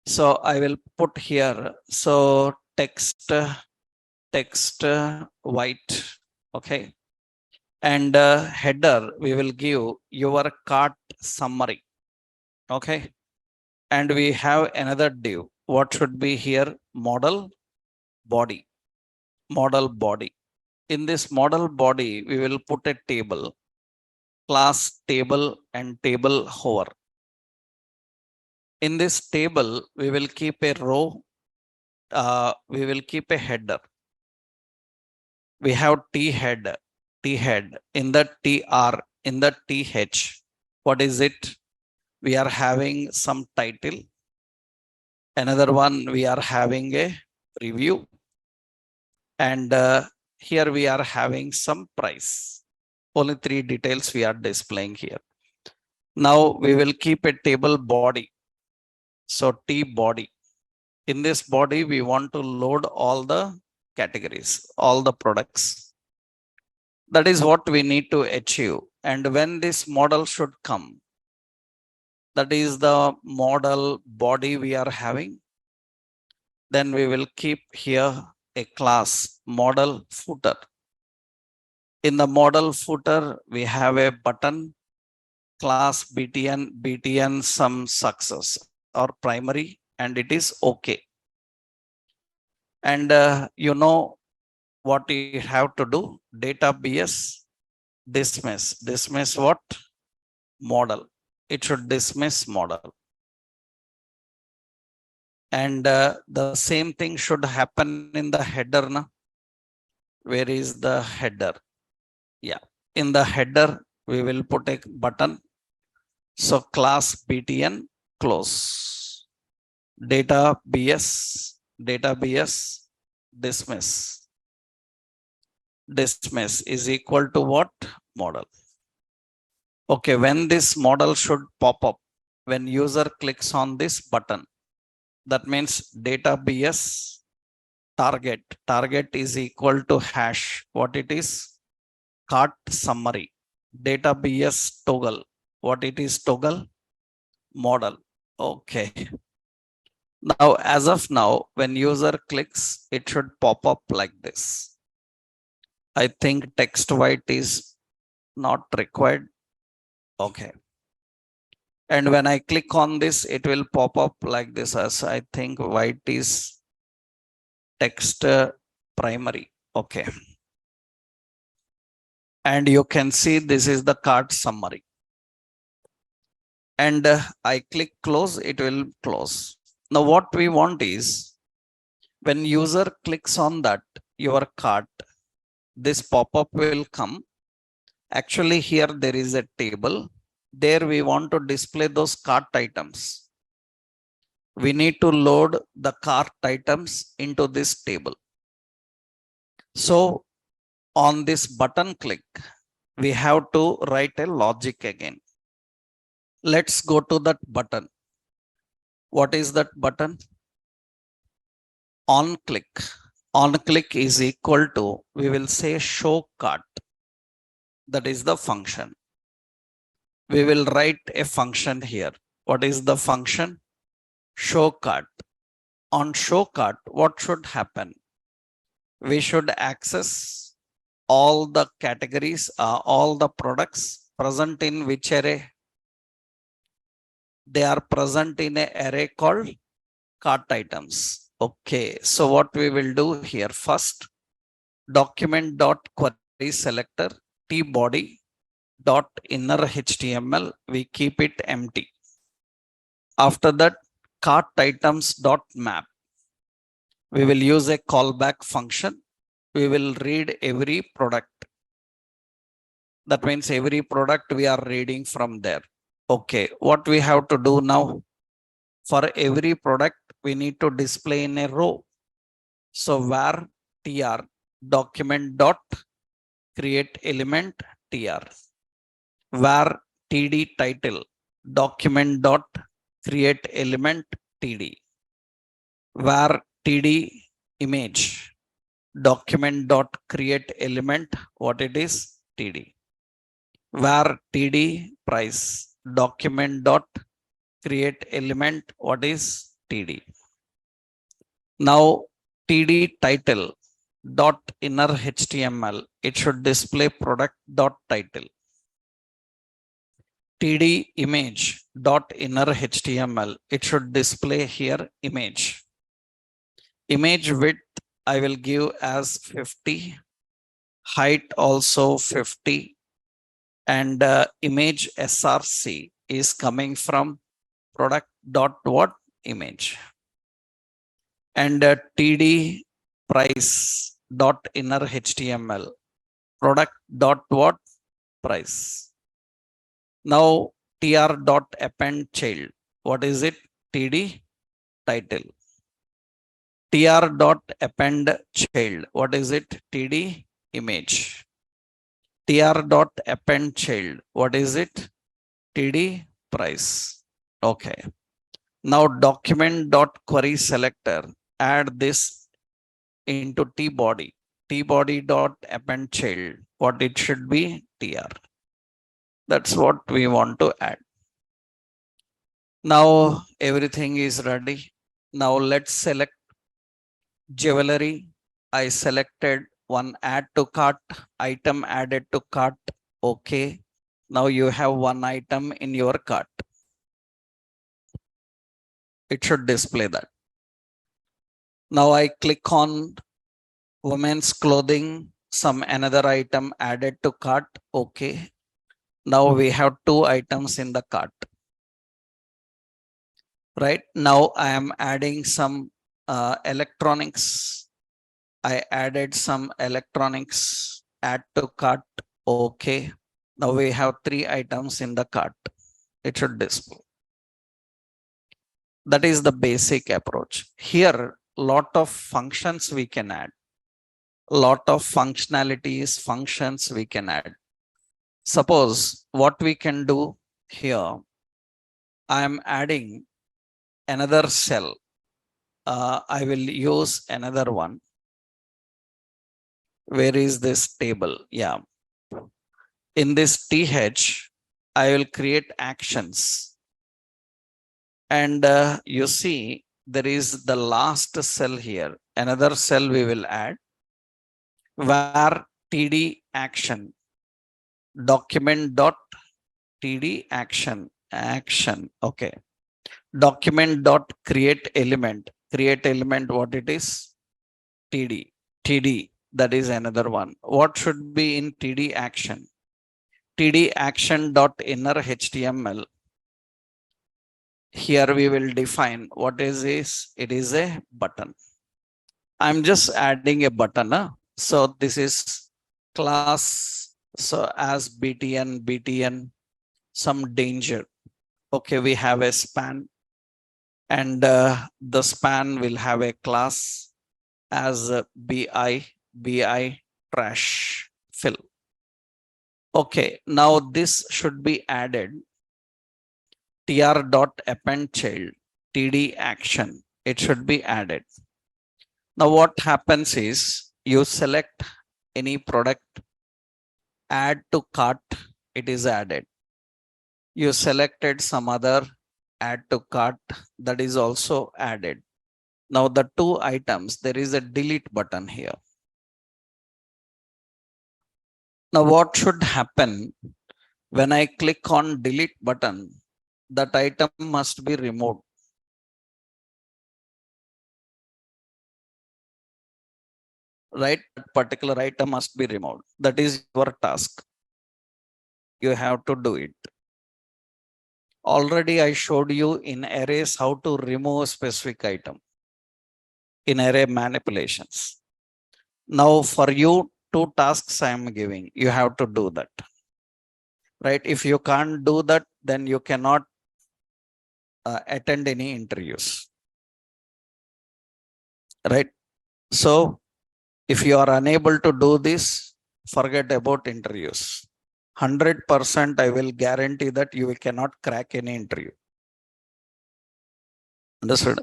so I will put here. So text white. Okay. And header, we will give your cart summary. Okay. And we have another div. What should be here? Model body. Model body. In this model body, we will put a table, class table and table hover. In this table, we will keep a row. We will keep a header. We have T head in the TR, in the TH. What is it? We are having some title. Another one, we are having a review. And here we are having some price. Only 3 details we are displaying here. Now we will keep a table body. So T body. In this body, we want to load all the categories, all the products. That is what we need to achieve. And when this model should come, that is the model body we are having, then we will keep here a class model footer. In the model footer, we have a button class btn some success or primary, and it is okay. And you know what you have to do? Data bs dismiss what? Model. It should dismiss model. And the same thing should happen in the header. Na? Where is the header? Yeah, in the header, we will put a button. So class btn close. Data bs dismiss is equal to what? Model. Okay, when this model should pop up, when user clicks on this button, that means data bs target is equal to hash. What it is? Cart summary. Data bs toggle. What it is? Toggle model. Okay. Now, as of now, when user clicks, it should pop up like this. I think text white is not required. Okay. And when I click on this, it will pop up like this, as I think white is text primary. Okay. And you can see this is the cart summary. And I click close, it will close. Now what we want is, when user clicks on that, your cart, this pop-up will come. Actually, here there is a table. There we want to display those cart items. We need to load the cart items into this table. So on this button click, we have to write a logic again. Let's go to that button. What is that button? On click. On click is equal to, we will say show cart. That is the function. We will write a function here. What is the function? Show cart. On show cart, what should happen? We should access all the categories, all the products present in which array? They are present in an array called cart items. Okay, so what we will do here first, document dot query selector t body dot inner HTML, we keep it empty. After that, cart items dot map, we will use a callback function. We will read every product. That means every product we are reading from there. Okay, what we have to do now? For every product, we need to display in a row. So var tr document dot create element tr, var td title document dot create element td, var td image document dot create element, what it is? td, var td price document dot create element, what is? td. Now td title dot inner HTML, it should display product dot title. td image dot inner HTML, it should display here image. Image width I will give as 50, height also 50, and image src is coming from product dot what? Image. And td price dot inner HTML, product dot what? Price. Now tr dot append child, what is it? td title. tr dot append child, what is it? td image. tr dot append child. What is it? TD price. Okay. Now document dot query selector. Add this into tbody. tbody dot append child. What it should be? tr. That's what we want to add. Now everything is ready. Now let's select jewelry. I selected one add to cart, item added to cart. Okay. Now you have one item in your cart. It should display that. Now I click on women's clothing, some another item added to cart. Okay. Now we have two items in the cart. Right now I am adding some electronics. I added some electronics, add to cart. Okay. Now we have three items in the cart. It should display. That is the basic approach. Here, lot of functions we can add. Lot of functionalities, functions we can add. Suppose what we can do here, I am adding another cell. I will use another one. Where is this table? Yeah. In this TH, I will create actions. And you see, there is the last cell here. Another cell we will add where TD action, document dot TD action, okay. Document dot create element, what it is? TD, that is another one. What should be in TD action? TD action dot inner HTML. Here we will define what is this. It is a button. I'm just adding a button. So this is class. So as BTN, some danger. Okay, we have a span, and the span will have a class as BI trash fill. Okay, now this should be added. tr dot append child, TD action. It should be added. Now what happens is you select any product, add to cart, it is added. You selected some other, add to cart, that is also added. Now the two items, there is a delete button here. Now what should happen when I click on delete button? That item must be removed. Right? That particular item must be removed. That is your task. You have to do it. Already I showed you in arrays how to remove a specific item in array manipulations. Now for you, two tasks I am giving. You have to do that. Right? If you can't do that, then you cannot attend any interviews. Right? So if you are unable to do this, forget about interviews. 100% I will guarantee that you cannot crack any interview. Understood?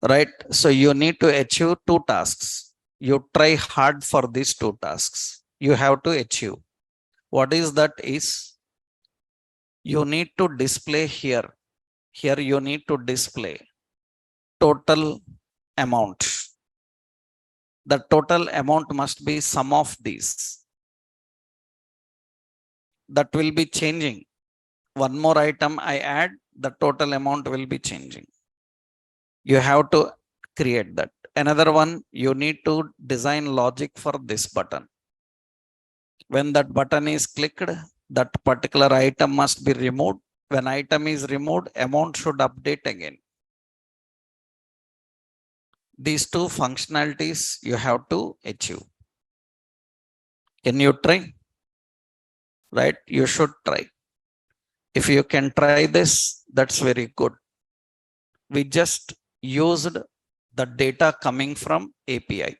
Right? So you need to achieve two tasks. You try hard for these two tasks. You have to achieve. What is that is? You need to display here. Here you need to display total amount. The total amount must be sum of these. That will be changing. One more item I add, the total amount will be changing. You have to create that. Another one, you need to design logic for this button. When that button is clicked, that particular item must be removed. When item is removed, amount should update again. These two functionalities you have to achieve. Can you try? Right? You should try. If you can try this, that's very good. We just used the data coming from API.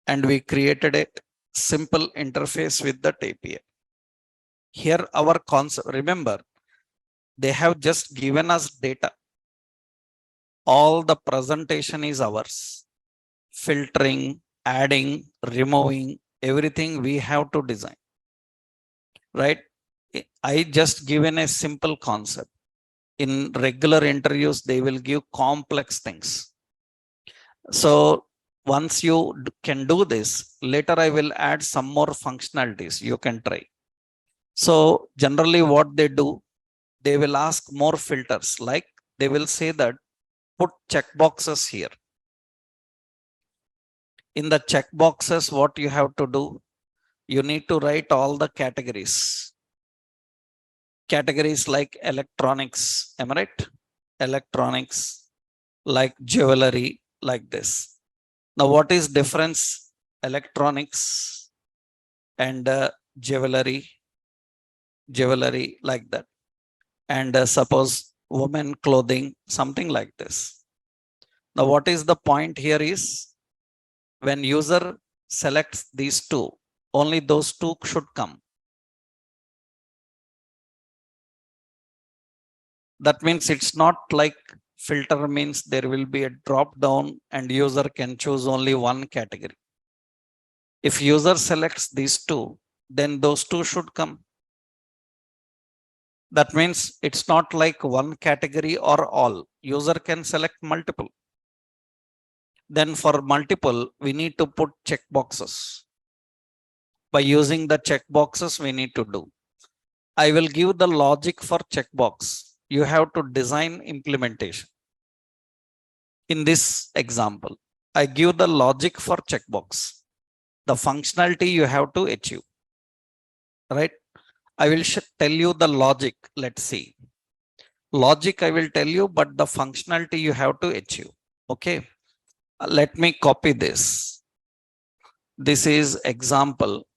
and we created a simple interface with that API. Here our concept, remember, they have just given us data. All the presentation is ours. Filtering, adding, removing, everything we have to design, right? I just given a simple concept. In regular interviews, they will give complex things. So once you can do this, later I will add some more functionalities you can try. So generally what they do, they will ask more filters, like they will say that put checkboxes here. In the checkboxes, what you have to do, you need to write all the categories. Categories like electronics, am I right? Electronics, like jewelry, like this. Now, what is difference? Electronics and jewelry like that. And suppose women clothing, something like this. Now, what is the point here is when user selects these two, only those two should come. That means it's not like filter means there will be a drop down and user can choose only one category. If user selects these two, then those two should come. That means it's not like one category or all. User can select multiple. Then for multiple, we need to put checkboxes. By using the checkboxes, we need to do. I will give the logic for checkbox. You have to design implementation. In this example, I give the logic for checkbox. The functionality you have to achieve, right? I will tell you the logic. Let's see. Logic I will tell you, but the functionality you have to achieve. Okay. Let me copy this. This is example.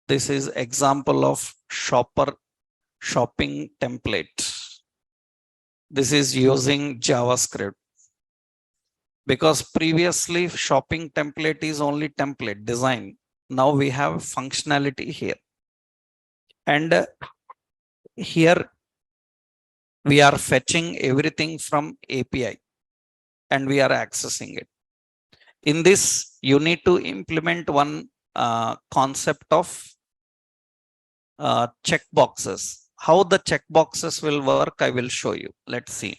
This is example of shopping template. This is using JavaScript. Because previously shopping template is only template design. Now we have functionality here. And here we are fetching everything from API and we are accessing it. In this, you need to implement one concept of checkboxes. How the checkboxes will work, I will show you. Let's see.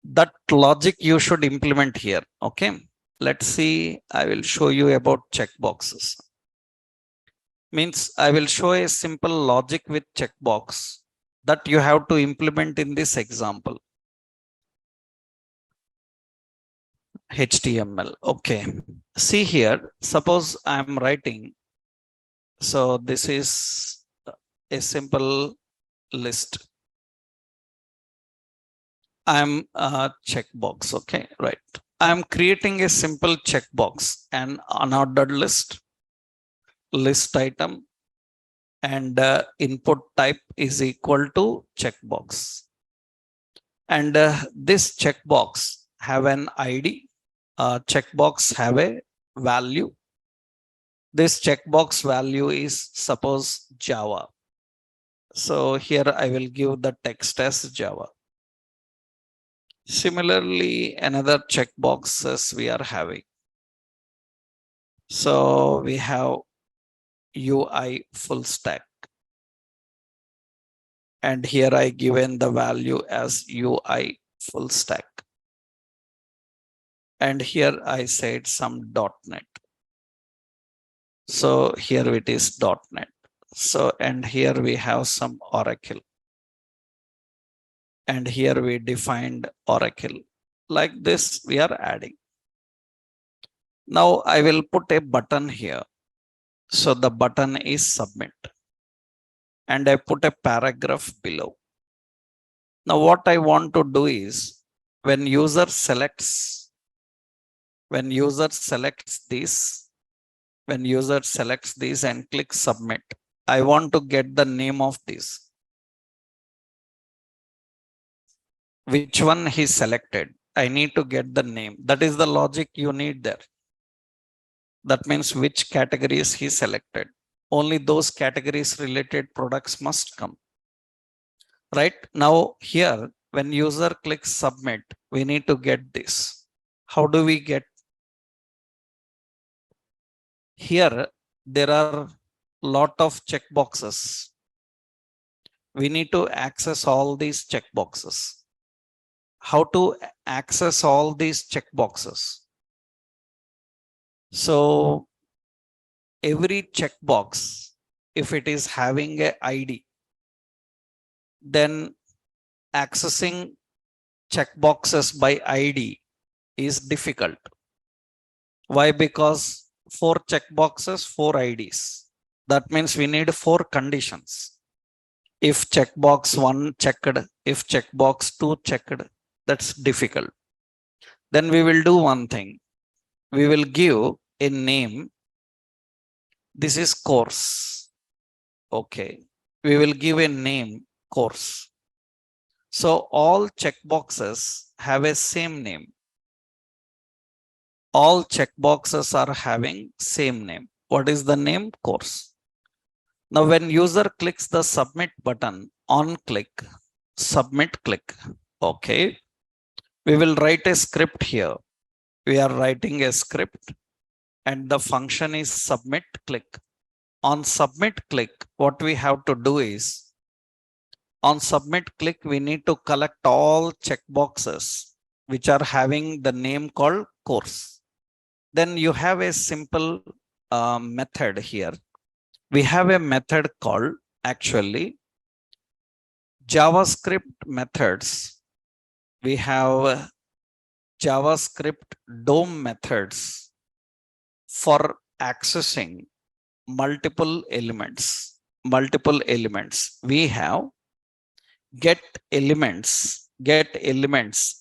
That logic you should implement here. Okay. Let's see. I will show you about checkboxes. Means I will show a simple logic with checkbox that you have to implement in this example. HTML. Okay. See here, suppose I'm writing. So this is a simple list. I'm a checkbox. Okay, right. I'm creating a simple checkbox, an unordered list item, and input type is equal to checkbox. And this checkbox have an ID. Checkbox have a value. This checkbox value is suppose Java. So here I will give the text as Java. Similarly, another checkboxes we are having. So we have UI full stack. And here I given the value as UI full stack. And here I said some .NET. So here it is .NET. So, and here we have some Oracle. And here we defined Oracle. Like this, we are adding. Now I will put a button here. So the button is submit. And I put a paragraph below. Now what I want to do is when user selects this and click submit, I want to get the name of this. Which one he selected? I need to get the name. That is the logic you need there. That means which categories he selected. Only those categories related products must come. Right now here, when user clicks submit, we need to get this. How do we get? Here, there are lot of checkboxes. We need to access all these checkboxes. How to access all these checkboxes? So every checkbox, if it is having a ID, then accessing checkboxes by ID is difficult. Why? Because 4 checkboxes, 4 IDs. That means we need 4 conditions. If checkbox 1 checked, if checkbox 2 checked, that's difficult. Then we will do one thing. We will give a name. This is course. Okay. We will give a name course. So all checkboxes have a same name. All checkboxes are having same name. What is the name? Course. Now when user clicks the submit button, on click, submit click. Okay. We will write a script here. We are writing a script and the function is submit click. On submit click, what we have to do is, on submit click, we need to collect all checkboxes which are having the name called course. Then you have a simple method here. We have a method called actually JavaScript methods. We have JavaScript DOM methods for accessing multiple elements. We have get elements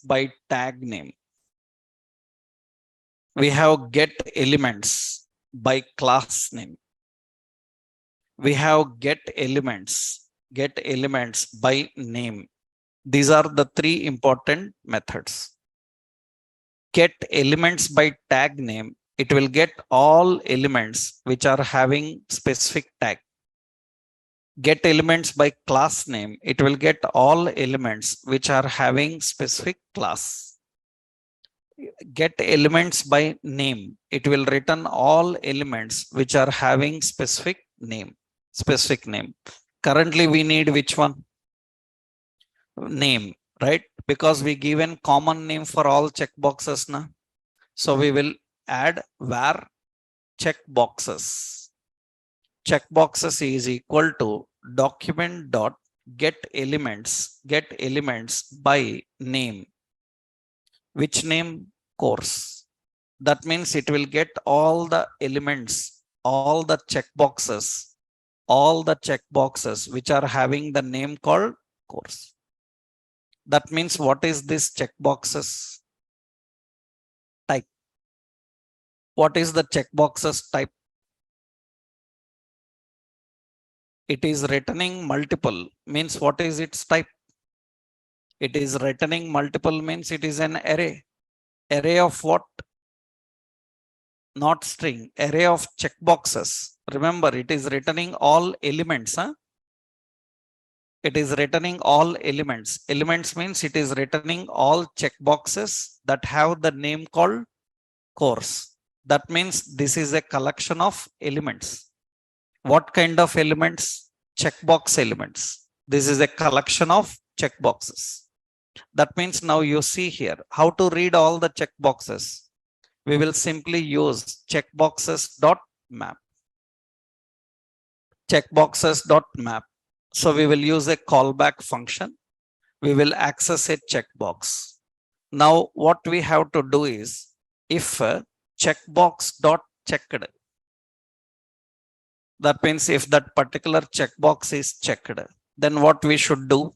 by tag name. We have get elements by class name. We have get elements by name. These are the 3 important methods. Get elements by tag name. It will get all elements which are having specific tag. Get elements by class name. It will get all elements which are having specific class. Get elements by name. It will return all elements which are having specific name. Currently we need which one? Name, right? Because we given common name for all checkboxes now. So we will add var checkboxes. Checkboxes is equal to document dot get elements by name. Which name? Course. That means it will get all the elements, all the checkboxes which are having the name called course. That means what is this checkboxes type? What is the checkboxes type? It is returning multiple, means what is its type? It is returning multiple means it is an array. Array of what? Not string, array of checkboxes. Remember, it is returning all elements. It is returning all elements. Elements means it is returning all checkboxes that have the name called course. That means this is a collection of elements. What kind of elements? Checkbox elements. This is a collection of checkboxes. That means now you see here how to read all the checkboxes. We will simply use checkboxes.map. Checkboxes.map. So we will use a callback function. We will access a checkbox. Now what we have to do is, if checkbox.checked, that means if that particular checkbox is checked, then what we should do?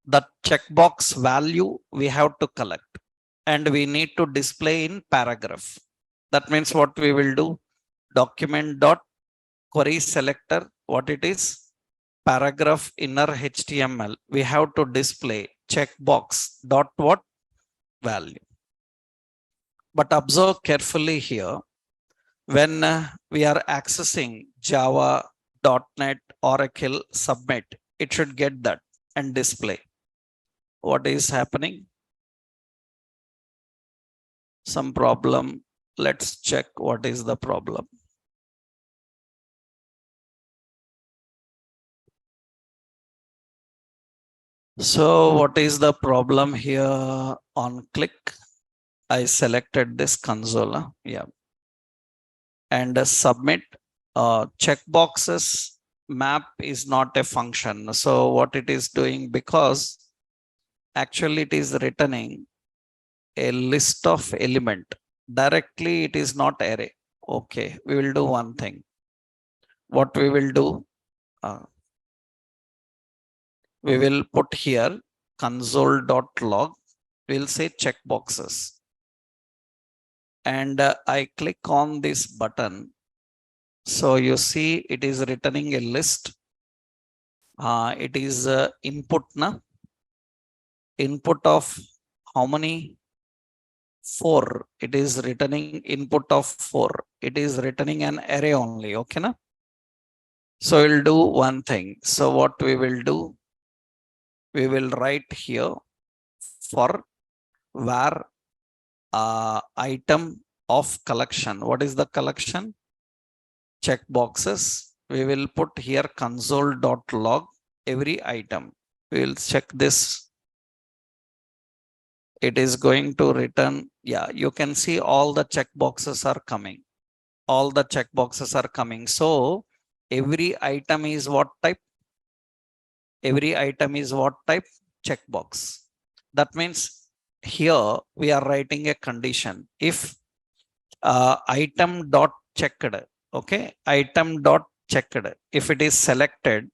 The checkbox value we have to collect and we need to display in paragraph. That means what we will do? Document dot query selector, what it is? Paragraph inner HTML. We have to display checkbox dot what? Value. But observe carefully here. When we are accessing Java, .NET, Oracle, submit, it should get that and display. What is happening? Some problem. Let's check what is the problem. So what is the problem here? On click, I selected this console. Yeah. And submit checkboxes. Map is not a function. So what it is doing, because actually it is returning a list of element. Directly it is not array. Okay, we will do one thing. What we will do, we will put here console.log. We'll say checkboxes. And I click on this button. So you see it is returning a list. It is input na. Input of how many? 4. It is returning input of 4. It is returning an array only. Okay na? So we'll do one thing. So what we will do, we will write here for var item of collection. What is the collection? Checkboxes. We will put here console.log every item. We will check this. It is going to return. Yeah, you can see all the checkboxes are coming. All the checkboxes are coming. So every item is what type? Every item is what type? Checkbox. That means here we are writing a condition. If item dot checked, okay, item dot checked, if it is selected,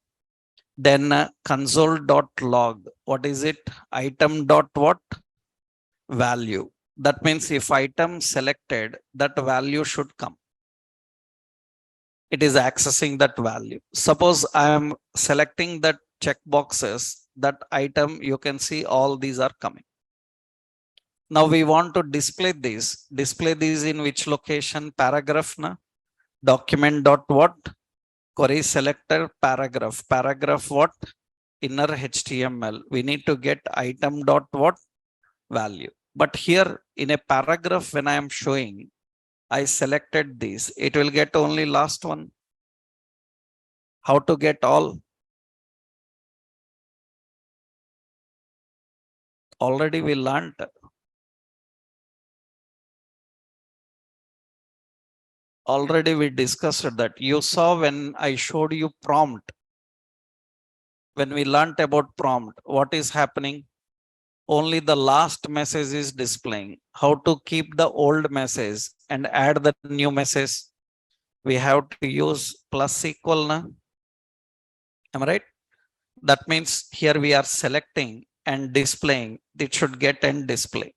then console dot log, what is it? Item dot what? Value. That means if item selected, that value should come. It is accessing that value. Suppose I am selecting that checkboxes, that item, you can see all these are coming. Now we want to display these. Display these in which location? Paragraph na? Document dot what? Query selector paragraph. Paragraph what? Inner HTML. We need to get item dot what? Value. But here in a paragraph, when I am showing, I selected this. It will get only last one. How to get all? Already we learned. Already we discussed that. You saw when I showed you prompt. When we learned about prompt, what is happening? Only the last message is displaying. How to keep the old message and add the new message? We have to use plus equal na. Am I right? That means here we are selecting and displaying. It should get and display.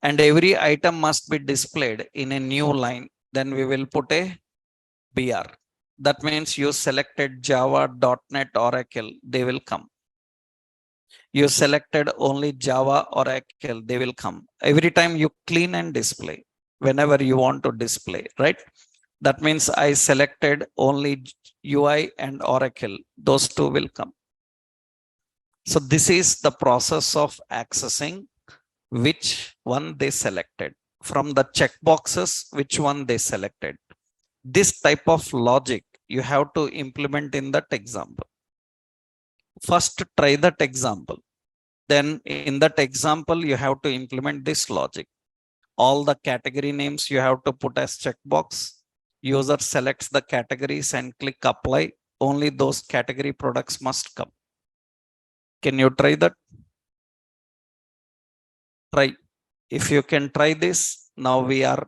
And every item must be displayed in a new line. Then we will put a BR. That means you selected Java, .NET, Oracle, they will come. You selected only Java, Oracle, they will come. Every time you clean and display, whenever you want to display, right? That means I selected only UI and Oracle, those two will come. So this is the process of accessing which one they selected. From the checkboxes, which one they selected. This type of logic you have to implement in that example. First, try that example. Then in that example, you have to implement this logic. All the category names you have to put as checkbox. User selects the categories and click apply. Only those category products must come. Can you try that? Try. If you can try this, now we are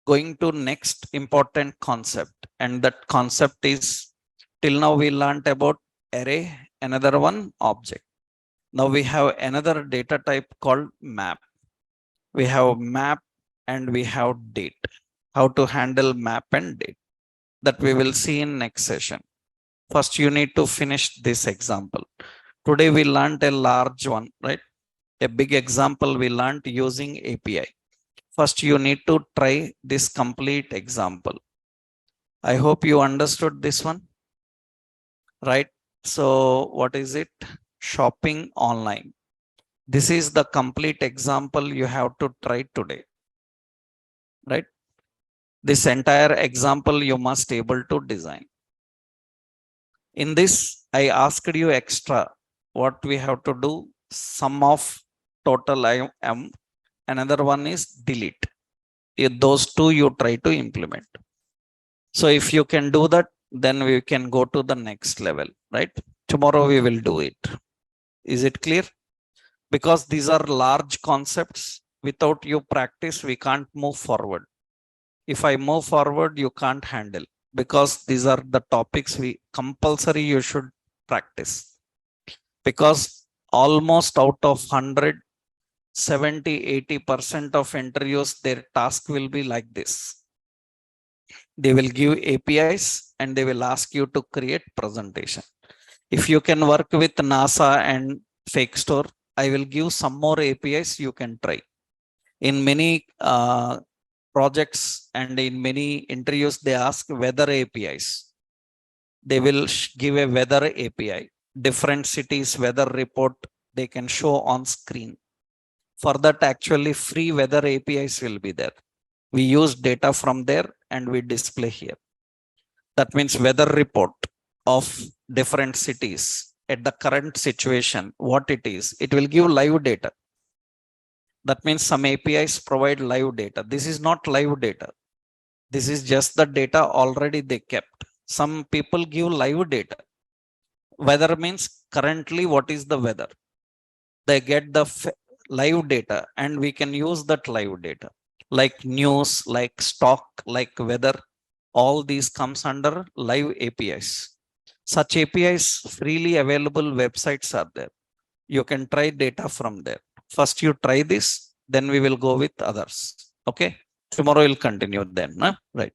going to next important concept. And that concept is, till now we learned about array, another one object. Now we have another data type called map. We have map and we have date. How to handle map and date, that we will see in next session. First, you need to finish this example. Today we learned a large one, right? A big example we learned using API. First, you need to try this complete example. I hope you understood this one, right? So what is it? Shopping online. This is the complete example you have to try today, right? This entire example you must able to design. In this, I asked you extra what we have to do. Sum of total I am. Another one is delete. Those two you try to implement. So if you can do that, then we can go to the next level, right? Tomorrow we will do it. Is it clear? Because these are large concepts. Without you practice, we can't move forward. If I move forward, you can't handle, because these are the topics we compulsory you should practice. Because almost out of 100, 70-80% of interviews, their task will be like this. They will give APIs and they will ask you to create presentation. If you can work with NASA and Fake Store, I will give some more APIs you can try. In many projects and in many interviews, they ask weather APIs. They will give a weather API. Different cities weather report they can show on screen. For that, actually free weather APIs will be there. We use data from there and we display here. That means weather report of different cities at the current situation, what it is. It will give live data. That means some APIs provide live data. This is not live data. This is just the data already they kept. Some people give live data. Weather means currently what is the weather. They get the live data and we can use that live data. Like news, like stock, like weather, all these comes under live APIs. Such APIs freely available websites are there. You can try data from there. First you try this, then we will go with others. Okay. Tomorrow we'll continue then. Right.